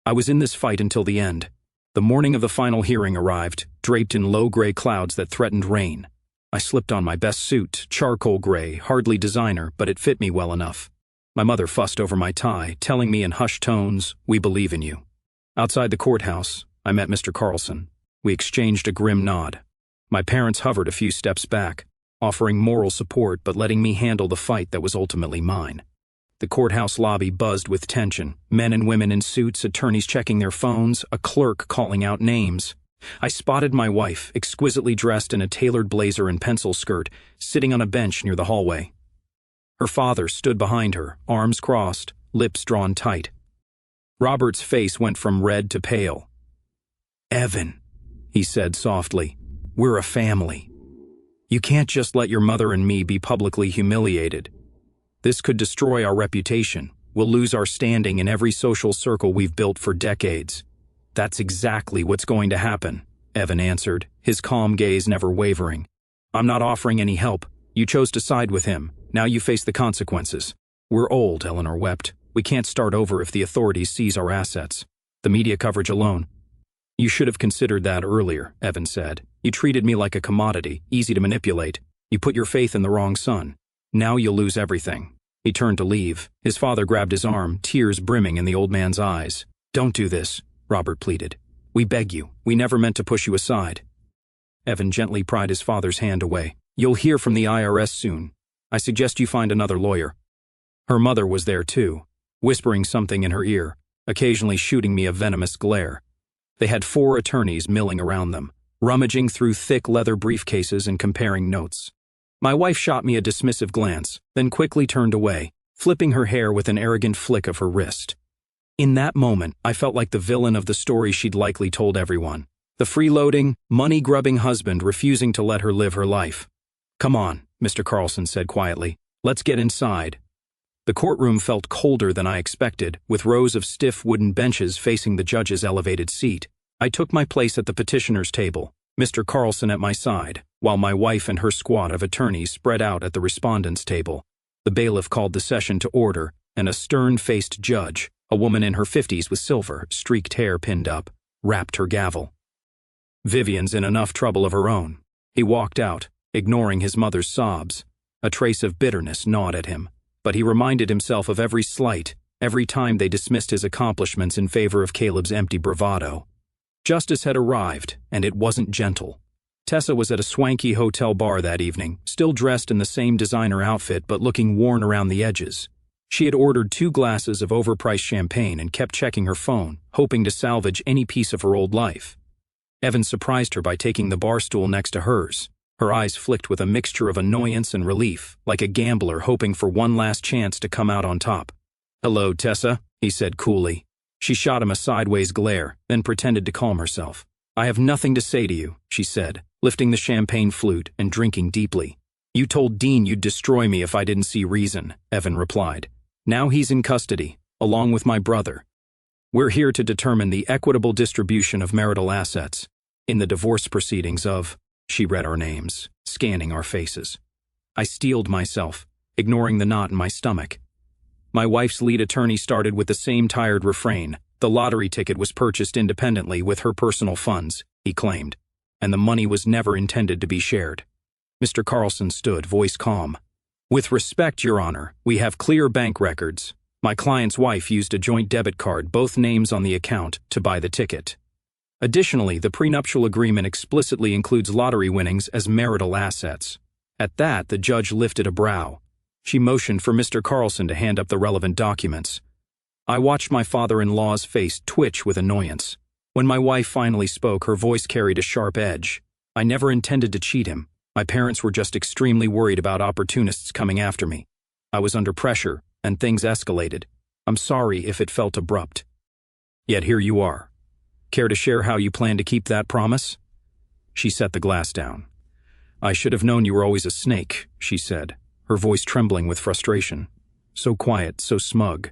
Speaker 1: I was in this fight until the end. The morning of the final hearing arrived, draped in low gray clouds that threatened rain. I slipped on my best suit, charcoal gray, hardly designer, but it fit me well enough. My mother fussed over my tie, telling me in hushed tones, "We believe in you." Outside the courthouse, I met Mr. Carlson. We exchanged a grim nod. My parents hovered a few steps back, offering moral support but letting me handle the fight that was ultimately mine. The courthouse lobby buzzed with tension, men and women in suits, attorneys checking their phones, a clerk calling out names. I spotted my wife, exquisitely dressed in a tailored blazer and pencil skirt, sitting on a bench near the hallway. Her father stood behind her, arms crossed, lips drawn tight. Robert's face went from red to pale. "Evan," he said softly, "we're a family. You can't just let your mother and me be publicly humiliated. This could destroy our reputation. We'll lose our standing in every social circle we've built for decades." "That's exactly what's going to happen," Evan answered, his calm gaze never wavering. "I'm not offering any help. You chose to side with him. Now you face the consequences." "We're old," Eleanor wept. "We can't start over if the authorities seize our assets. The media coverage alone." "You should have considered that earlier," Evan said. "You treated me like a commodity, easy to manipulate. You put your faith in the wrong son. Now you'll lose everything." He turned to leave. His father grabbed his arm, tears brimming in the old man's eyes. "Don't do this," Robert pleaded. "We beg you. We never meant to push you aside." Evan gently pried his father's hand away. "You'll hear from the IRS soon. I suggest you find another lawyer." Her mother was there too, whispering something in her ear, occasionally shooting me a venomous glare. They had 4 attorneys milling around them, rummaging through thick leather briefcases and comparing notes. My wife shot me a dismissive glance, then quickly turned away, flipping her hair with an arrogant flick of her wrist. In that moment, I felt like the villain of the story she'd likely told everyone. The freeloading, money-grubbing husband refusing to let her live her life. "Come on," Mr. Carlson said quietly. "Let's get inside." The courtroom felt colder than I expected, with rows of stiff wooden benches facing the judge's elevated seat. I took my place at the petitioner's table, Mr. Carlson at my side, while my wife and her squad of attorneys spread out at the respondents' table. The bailiff called the session to order, and a stern-faced judge, a woman in her 50s with silver, streaked hair pinned up, rapped her gavel. "Vivian's in enough trouble of her own." He walked out, ignoring his mother's sobs. A trace of bitterness gnawed at him, but he reminded himself of every slight, every time they dismissed his accomplishments in favor of Caleb's empty bravado. Justice had arrived, and it wasn't gentle. Tessa was at a swanky hotel bar that evening, still dressed in the same designer outfit but looking worn around the edges. She had ordered 2 glasses of overpriced champagne and kept checking her phone, hoping to salvage any piece of her old life. Evan surprised her by taking the bar stool next to hers. Her eyes flicked with a mixture of annoyance and relief, like a gambler hoping for one last chance to come out on top. "Hello, Tessa," he said coolly. She shot him a sideways glare, then pretended to calm herself. "I have nothing to say to you," she said, lifting the champagne flute and drinking deeply. "You told Dean you'd destroy me if I didn't see reason," Evan replied. "Now he's in custody, along with my brother. We're here to determine the equitable distribution of marital assets. In the divorce proceedings of..." She read our names, scanning our faces. I steeled myself, ignoring the knot in my stomach. My wife's lead attorney started with the same tired refrain. "The lottery ticket was purchased independently with her personal funds," he claimed, "and the money was never intended to be shared." Mr. Carlson stood, voice calm. "With respect, Your Honor, we have clear bank records. My client's wife used a joint debit card, both names on the account, to buy the ticket. Additionally, the prenuptial agreement explicitly includes lottery winnings as marital assets. At that, the judge lifted a brow. She motioned for Mr. Carlson to hand up the relevant documents. I watched my father-in-law's face twitch with annoyance. When my wife finally spoke, her voice carried a sharp edge. I never intended to cheat him. My parents were just extremely worried about opportunists coming after me. I was under pressure, and things escalated. I'm sorry if it felt abrupt. Yet here you are. Care to share how you plan to keep that promise? She set the glass down. I should have known you were always a snake, she said, her voice trembling with frustration. So quiet, so smug.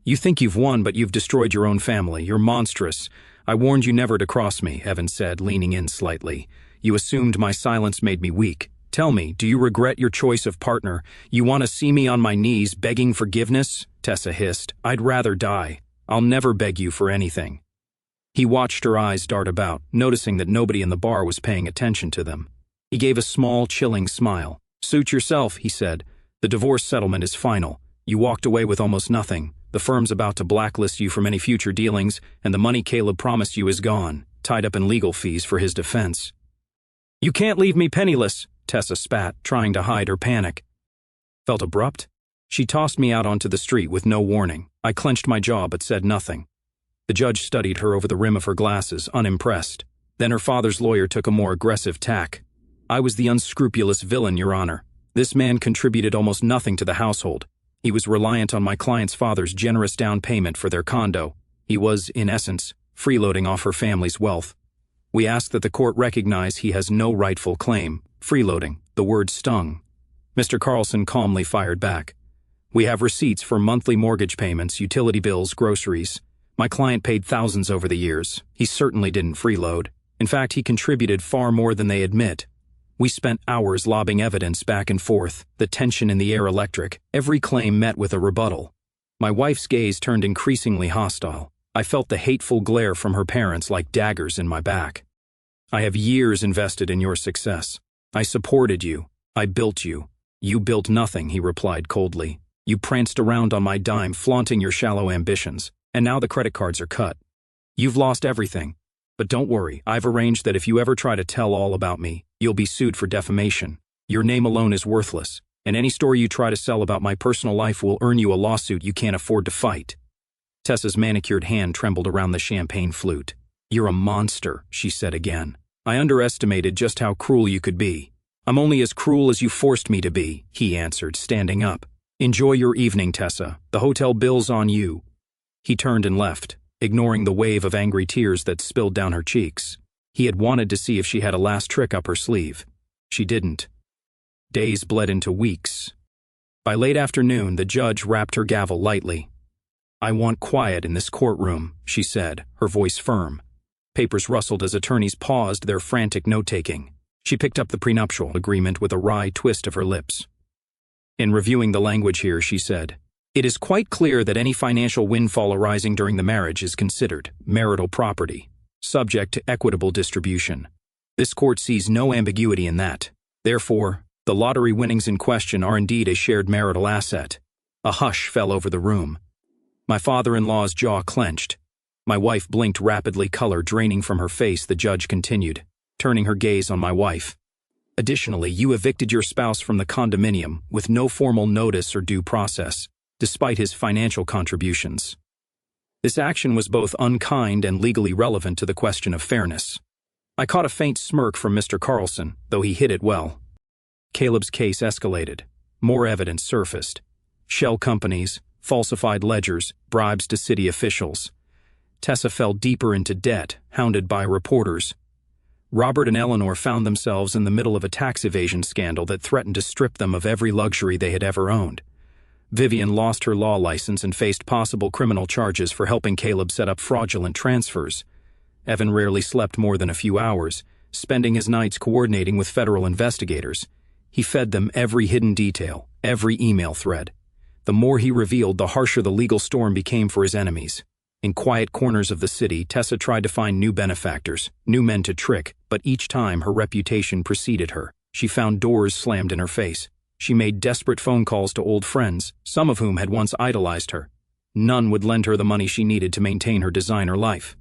Speaker 1: You think you've won, but you've destroyed your own family. You're monstrous. I warned you never to cross me, Evan said, leaning in slightly. You assumed my silence made me weak. Tell me, do you regret your choice of partner? You want to see me on my knees begging forgiveness? Tessa hissed. I'd rather die. I'll never beg you for anything. He watched her eyes dart about, noticing that nobody in the bar was paying attention to them. He gave a small, chilling smile. Suit yourself, he said. The divorce settlement is final. You walked away with almost nothing. The firm's about to blacklist you from any future dealings, and the money Caleb promised you is gone, tied up in legal fees for his defense. You can't leave me penniless, Tessa spat, trying to hide her panic. Felt abrupt? She tossed me out onto the street with no warning. I clenched my jaw but said nothing. The judge studied her over the rim of her glasses, unimpressed. Then her father's lawyer took a more aggressive tack. I was the unscrupulous villain, Your Honor. This man contributed almost nothing to the household. He was reliant on my client's father's generous down payment for their condo. He was, in essence, freeloading off her family's wealth. We ask that the court recognize he has no rightful claim. Freeloading. The word stung. Mr. Carlson calmly fired back. We have receipts for monthly mortgage payments, utility bills, groceries. My client paid thousands over the years. He certainly didn't freeload. In fact, he contributed far more than they admit. We spent hours lobbing evidence back and forth, the tension in the air electric, every claim met with a rebuttal. My wife's gaze turned increasingly hostile. I felt the hateful glare from her parents like daggers in my back. I have years invested in your success. I supported you. I built you. You built nothing, he replied coldly. You pranced around on my dime, flaunting your shallow ambitions, and now the credit cards are cut. You've lost everything. But don't worry, I've arranged that if you ever try to tell all about me, you'll be sued for defamation. Your name alone is worthless, and any story you try to sell about my personal life will earn you a lawsuit you can't afford to fight. Tessa's manicured hand trembled around the champagne flute. You're a monster, she said again. I underestimated just how cruel you could be. I'm only as cruel as you forced me to be, he answered, standing up. Enjoy your evening, Tessa. The hotel bill's on you. He turned and left, ignoring the wave of angry tears that spilled down her cheeks. He had wanted to see if she had a last trick up her sleeve. She didn't. Days bled into weeks. By late afternoon, the judge rapped her gavel lightly. I want quiet in this courtroom, she said, her voice firm. Papers rustled as attorneys paused their frantic note-taking. She picked up the prenuptial agreement with a wry twist of her lips. In reviewing the language here, she said, it is quite clear that any financial windfall arising during the marriage is considered marital property, subject to equitable distribution. This court sees no ambiguity in that. Therefore, the lottery winnings in question are indeed a shared marital asset. A hush fell over the room. My father-in-law's jaw clenched. My wife blinked rapidly, color draining from her face. The judge continued, turning her gaze on my wife. Additionally, you evicted your spouse from the condominium with no formal notice or due process, despite his financial contributions. This action was both unkind and legally relevant to the question of fairness. I caught a faint smirk from Mr. Carlson, though he hid it well. Caleb's case escalated. More evidence surfaced. Shell companies, falsified ledgers, bribes to city officials. Tessa fell deeper into debt, hounded by reporters. Robert and Eleanor found themselves in the middle of a tax evasion scandal that threatened to strip them of every luxury they had ever owned. Vivian lost her law license and faced possible criminal charges for helping Caleb set up fraudulent transfers. Evan rarely slept more than a few hours, spending his nights coordinating with federal investigators. He fed them every hidden detail, every email thread. The more he revealed, the harsher the legal storm became for his enemies. In quiet corners of the city, Tessa tried to find new benefactors, new men to trick, but each time her reputation preceded her. She found doors slammed in her face. She made desperate phone calls to old friends, some of whom had once idolized her. none would lend her the money she needed to maintain her designer life.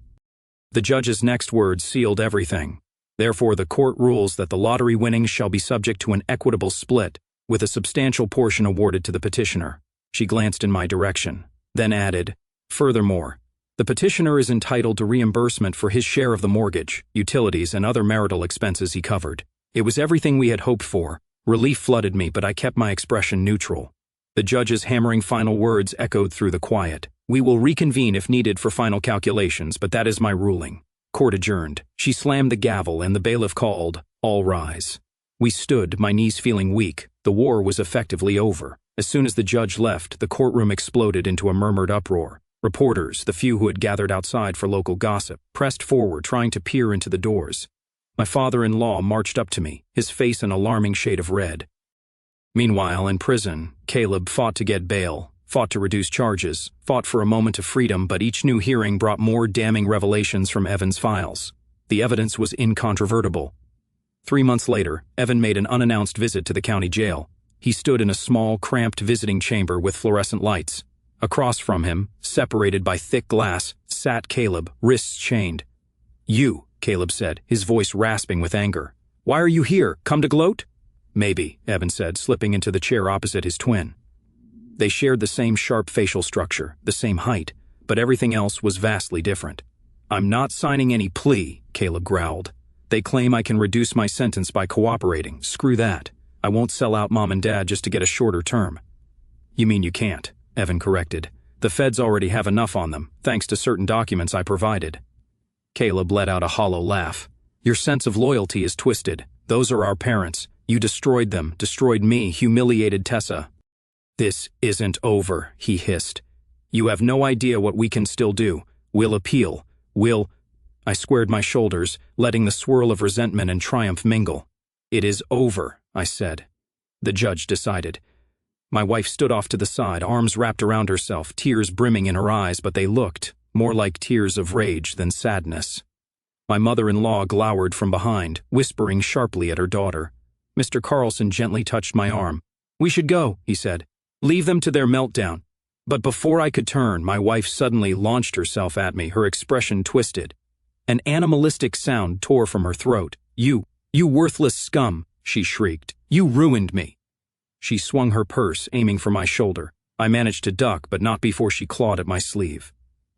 Speaker 1: The judge's next words sealed everything. Therefore, the court rules that the lottery winnings shall be subject to an equitable split, with a substantial portion awarded to the petitioner. She glanced in my direction, then added, "Furthermore, the petitioner is entitled to reimbursement for his share of the mortgage, utilities, and other marital expenses he covered." It was everything we had hoped for. Relief flooded me, but I kept my expression neutral. The judge's hammering final words echoed through the quiet. "We will reconvene if needed for final calculations, but that is my ruling." Court adjourned. She slammed the gavel and the bailiff called, "All rise." We stood, my knees feeling weak. The war was effectively over. As soon as the judge left, the courtroom exploded into a murmured uproar. Reporters, the few who had gathered outside for local gossip, pressed forward trying to peer into the doors. My father-in-law marched up to me, his face an alarming shade of red. Meanwhile, in prison, Caleb fought to get bail, fought to reduce charges, fought for a moment of freedom, but each new hearing brought more damning revelations from Evan's files. The evidence was incontrovertible. 3 months later, Evan made an unannounced visit to the county jail. He stood in a small, cramped visiting chamber with fluorescent lights. Across from him, separated by thick glass, sat Caleb, wrists chained. "You," Caleb said, his voice rasping with anger. "Why are you here? Come to gloat?" "Maybe," Evan said, slipping into the chair opposite his twin. They shared the same sharp facial structure, the same height, but everything else was vastly different. "I'm not signing any plea," Caleb growled. "They claim I can reduce my sentence by cooperating. Screw that. I won't sell out Mom and Dad just to get a shorter term." "You mean you can't," Evan corrected. "The feds already have enough on them, thanks to certain documents I provided." Caleb let out a hollow laugh. "Your sense of loyalty is twisted. Those are our parents. You destroyed them, destroyed me, humiliated Tessa." "This isn't over," he hissed. "You have no idea what we can still do. We'll appeal. I squared my shoulders, letting the swirl of resentment and triumph mingle. "It is over," I said. The judge decided. My wife stood off to the side, arms wrapped around herself, tears brimming in her eyes, but they looked more like tears of rage than sadness. My mother-in-law glowered from behind, whispering sharply at her daughter. Mr. Carlson gently touched my arm. "We should go," he said. "Leave them to their meltdown." But before I could turn, my wife suddenly launched herself at me, her expression twisted. An animalistic sound tore from her throat. You worthless scum," she shrieked. "You ruined me." She swung her purse, aiming for my shoulder. I managed to duck, but not before she clawed at my sleeve.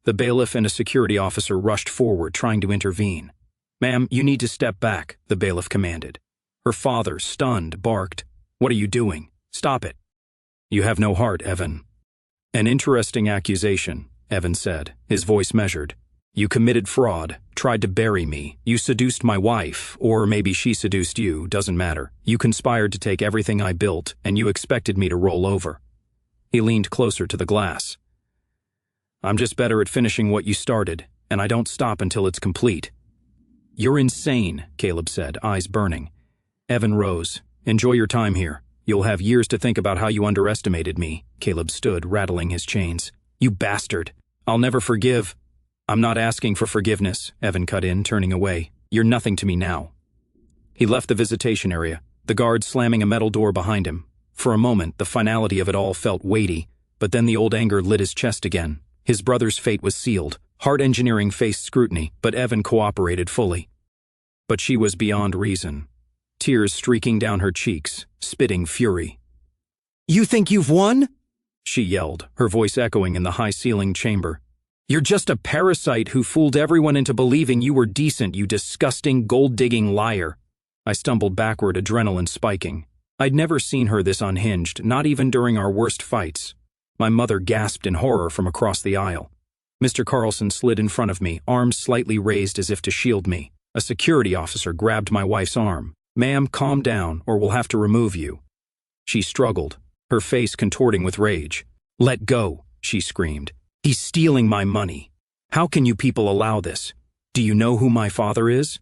Speaker 1: The bailiff and a security officer rushed forward, trying to intervene. "Ma'am, you need to step back," the bailiff commanded. Her father, stunned, barked, "What are you doing? Stop it." "You have no heart, Evan." "An interesting accusation," Evan said, his voice measured. "You committed fraud, tried to bury me. You seduced my wife, or maybe she seduced you, doesn't matter. You conspired to take everything I built, and you expected me to roll over." He leaned closer to the glass. "I'm just better at finishing what you started, and I don't stop until it's complete." "You're insane," Caleb said, eyes burning. Evan rose. "Enjoy your time here. You'll have years to think about how you underestimated me." Caleb stood, rattling his chains. "You bastard. I'll never forgive." "I'm not asking for forgiveness," Evan cut in, turning away. "You're nothing to me now." He left the visitation area, the guard slamming a metal door behind him. For a moment, the finality of it all felt weighty, but then the old anger lit his chest again. His brother's fate was sealed. Hard engineering faced scrutiny, but Evan cooperated fully. But she was beyond reason. Tears streaking down her cheeks, spitting fury. "You think you've won?" she yelled, her voice echoing in the high-ceilinged chamber. "You're just a parasite who fooled everyone into believing you were decent, you disgusting, gold-digging liar." I stumbled backward, adrenaline spiking. I'd never seen her this unhinged, not even during our worst fights. My mother gasped in horror from across the aisle. Mr. Carlson slid in front of me, arms slightly raised as if to shield me. A security officer grabbed my wife's arm. "Ma'am, calm down, or we'll have to remove you." She struggled, her face contorting with rage. "Let go," she screamed. "He's stealing my money. How can you people allow this? Do you know who my father is?"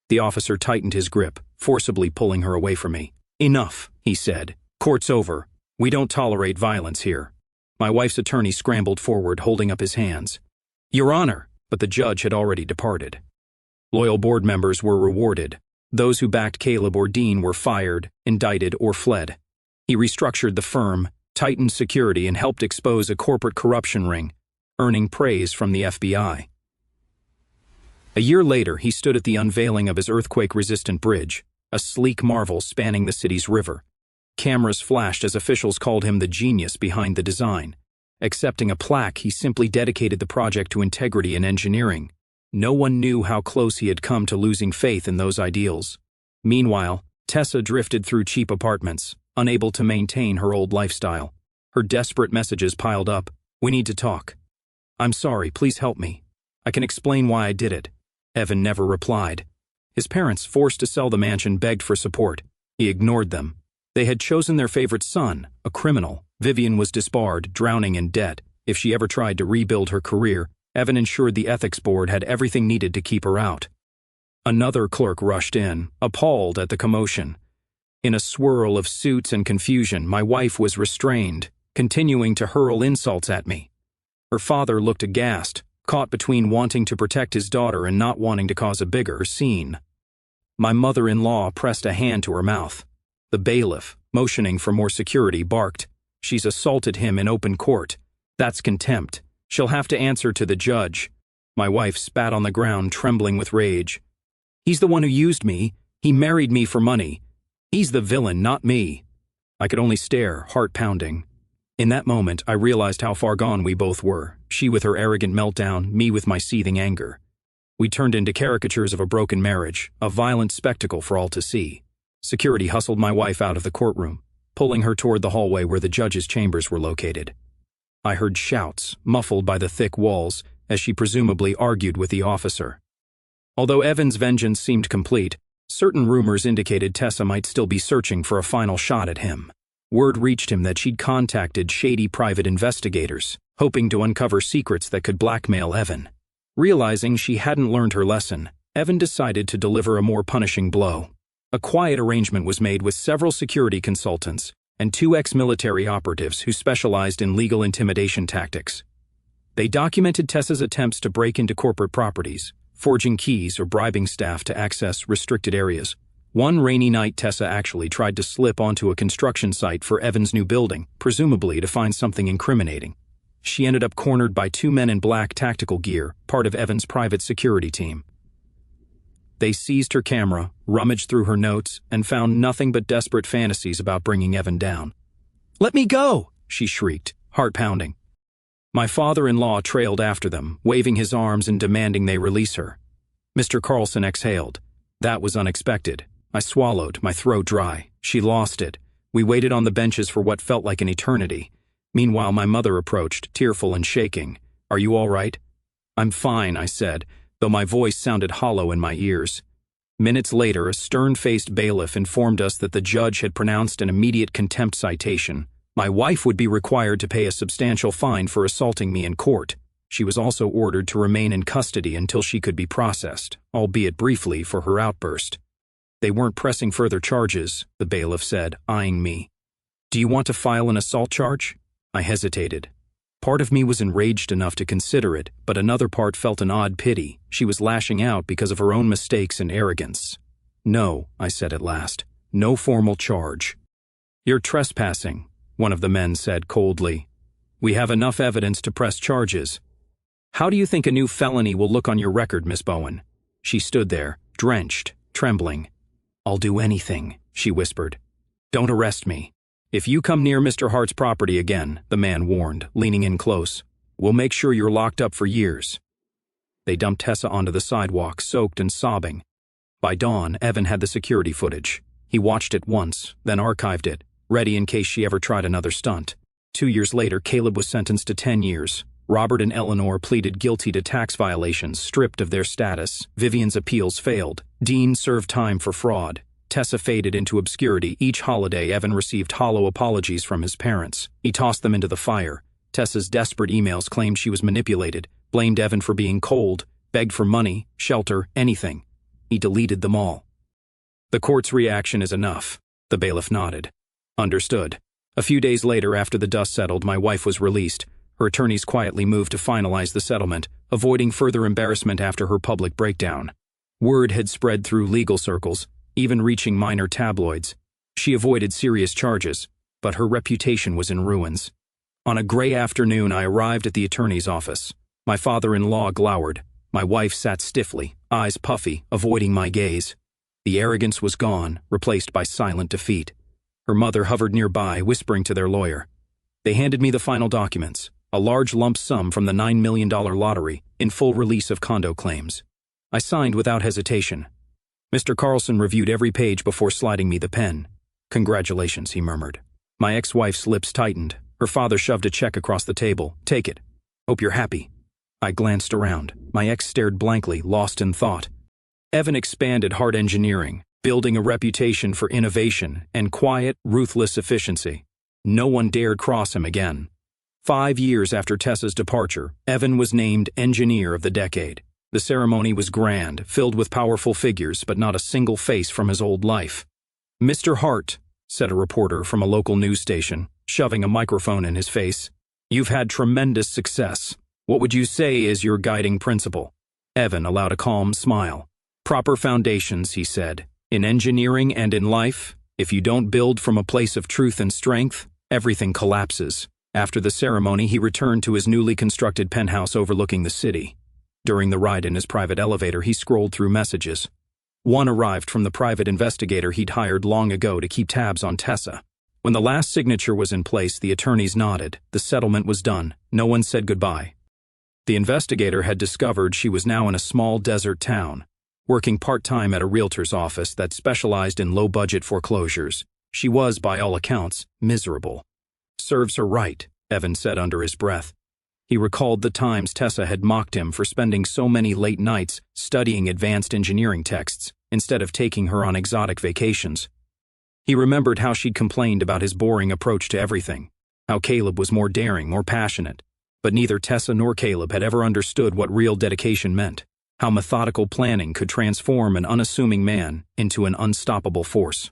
Speaker 1: The officer tightened his grip, forcibly pulling her away from me. "Enough," he said. "Court's over. We don't tolerate violence here." My wife's attorney scrambled forward, holding up his hands. "Your Honor," but the judge had already departed. Loyal board members were rewarded. Those who backed Caleb or Dean were fired, indicted, or fled. He restructured the firm, tightened security, and helped expose a corporate corruption ring, earning praise from the FBI. A year later, he stood at the unveiling of his earthquake-resistant bridge, a sleek marvel spanning the city's river. Cameras flashed as officials called him the genius behind the design. Accepting a plaque, he simply dedicated the project to integrity and engineering. No one knew how close he had come to losing faith in those ideals. Meanwhile, Tessa drifted through cheap apartments, unable to maintain her old lifestyle. Her desperate messages piled up. "We need to talk." "I'm sorry, please help me. I can explain why I did it." Evan never replied. His parents, forced to sell the mansion, begged for support. He ignored them. They had chosen their favorite son, a criminal. Vivian was disbarred, drowning in debt. If she ever tried to rebuild her career, Evan ensured the ethics board had everything needed to keep her out. Another clerk rushed in, appalled at the commotion. In a swirl of suits and confusion, my wife was restrained, continuing to hurl insults at me. Her father looked aghast, caught between wanting to protect his daughter and not wanting to cause a bigger scene. My mother-in-law pressed a hand to her mouth. The bailiff, motioning for more security, barked, "She's assaulted him in open court. That's contempt. She'll have to answer to the judge." My wife spat on the ground, trembling with rage. "He's the one who used me. He married me for money. He's the villain, not me." I could only stare, heart pounding. In that moment, I realized how far gone we both were, she with her arrogant meltdown, me with my seething anger. We turned into caricatures of a broken marriage, a violent spectacle for all to see. Security hustled my wife out of the courtroom, pulling her toward the hallway where the judge's chambers were located. I heard shouts, muffled by the thick walls, as she presumably argued with the officer. Although Evan's vengeance seemed complete, certain rumors indicated Tessa might still be searching for a final shot at him. Word reached him that she'd contacted shady private investigators, hoping to uncover secrets that could blackmail Evan. Realizing she hadn't learned her lesson, Evan decided to deliver a more punishing blow. A quiet arrangement was made with several security consultants and 2 ex-military operatives who specialized in legal intimidation tactics. They documented Tessa's attempts to break into corporate properties, forging keys or bribing staff to access restricted areas. One rainy night, Tessa actually tried to slip onto a construction site for Evan's new building, presumably to find something incriminating. She ended up cornered by 2 men in black tactical gear, part of Evan's private security team. They seized her camera, rummaged through her notes, and found nothing but desperate fantasies about bringing Evan down. "Let me go!" she shrieked, heart pounding. My father-in-law trailed after them, waving his arms and demanding they release her. Mr. Carlson exhaled. That was unexpected. I swallowed, my throat dry. She lost it. We waited on the benches for what felt like an eternity. Meanwhile, my mother approached, tearful and shaking. "Are you all right?" "I'm fine," I said, though my voice sounded hollow in my ears. Minutes later, a stern-faced bailiff informed us that the judge had pronounced an immediate contempt citation. My wife would be required to pay a substantial fine for assaulting me in court. She was also ordered to remain in custody until she could be processed, albeit briefly, for her outburst. "They weren't pressing further charges," the bailiff said, eyeing me. "Do you want to file an assault charge?" I hesitated. Part of me was enraged enough to consider it, but another part felt an odd pity. She was lashing out because of her own mistakes and arrogance. "No," I said at last. "No formal charge." "You're trespassing," one of the men said coldly. "We have enough evidence to press charges." "How do you think a new felony will look on your record, Miss Bowen?" She stood there, drenched, trembling. "I'll do anything," she whispered. "Don't arrest me. If you come near Mr. Hart's property again," the man warned, leaning in close, "we'll make sure you're locked up for years." They dumped Tessa onto the sidewalk, soaked and sobbing. By dawn, Evan had the security footage. He watched it once, then archived it, ready in case she ever tried another stunt. 2 years later, Caleb was sentenced to 10 years. Robert and Eleanor pleaded guilty to tax violations, stripped of their status. Vivian's appeals failed. Dean served time for fraud. Tessa faded into obscurity. Each holiday, Evan received hollow apologies from his parents. He tossed them into the fire. Tessa's desperate emails claimed she was manipulated, blamed Evan for being cold, begged for money, shelter, anything. He deleted them all. "The court's reaction is enough," the bailiff nodded. "Understood." A few days later, after the dust settled, my wife was released. Her attorneys quietly moved to finalize the settlement, avoiding further embarrassment after her public breakdown. Word had spread through legal circles, even reaching minor tabloids. She avoided serious charges. but her reputation was in ruins. On a gray afternoon, I arrived at the attorney's office. My father-in-law glowered. My wife sat stiffly, eyes puffy, avoiding my gaze. The arrogance was gone, replaced by silent defeat. Her mother hovered nearby, whispering to their lawyer. They handed me the final documents, a large lump sum from the $9 million lottery, in full release of condo claims. I signed without hesitation. Mr. Carlson reviewed every page before sliding me the pen. "Congratulations," he murmured. My ex-wife's lips tightened. Her father shoved a check across the table. "Take it. Hope you're happy." I glanced around. My ex stared blankly, lost in thought. Evan expanded Hart Engineering, building a reputation for innovation and quiet, ruthless efficiency. No one dared cross him again. 5 years after Tessa's departure, Evan was named Engineer of the Decade. The ceremony was grand, filled with powerful figures, but not a single face from his old life. "Mr. Hart," said a reporter from a local news station, shoving a microphone in his face, "you've had tremendous success. What would you say is your guiding principle?" Evan allowed a calm smile. "Proper foundations," he said. "In engineering and in life, if you don't build from a place of truth and strength, everything collapses." After the ceremony, he returned to his newly constructed penthouse overlooking the city. During the ride in his private elevator, he scrolled through messages. One arrived from the private investigator he'd hired long ago to keep tabs on Tessa. When the last signature was in place, the attorneys nodded. The settlement was done. No one said goodbye. The investigator had discovered she was now in a small desert town, working part-time at a realtor's office that specialized in low-budget foreclosures. She was, by all accounts, miserable. "Serves her right," Evan said under his breath. He recalled the times Tessa had mocked him for spending so many late nights studying advanced engineering texts instead of taking her on exotic vacations. He remembered how she'd complained about his boring approach to everything, how Caleb was more daring, more passionate. But neither Tessa nor Caleb had ever understood what real dedication meant, how methodical planning could transform an unassuming man into an unstoppable force.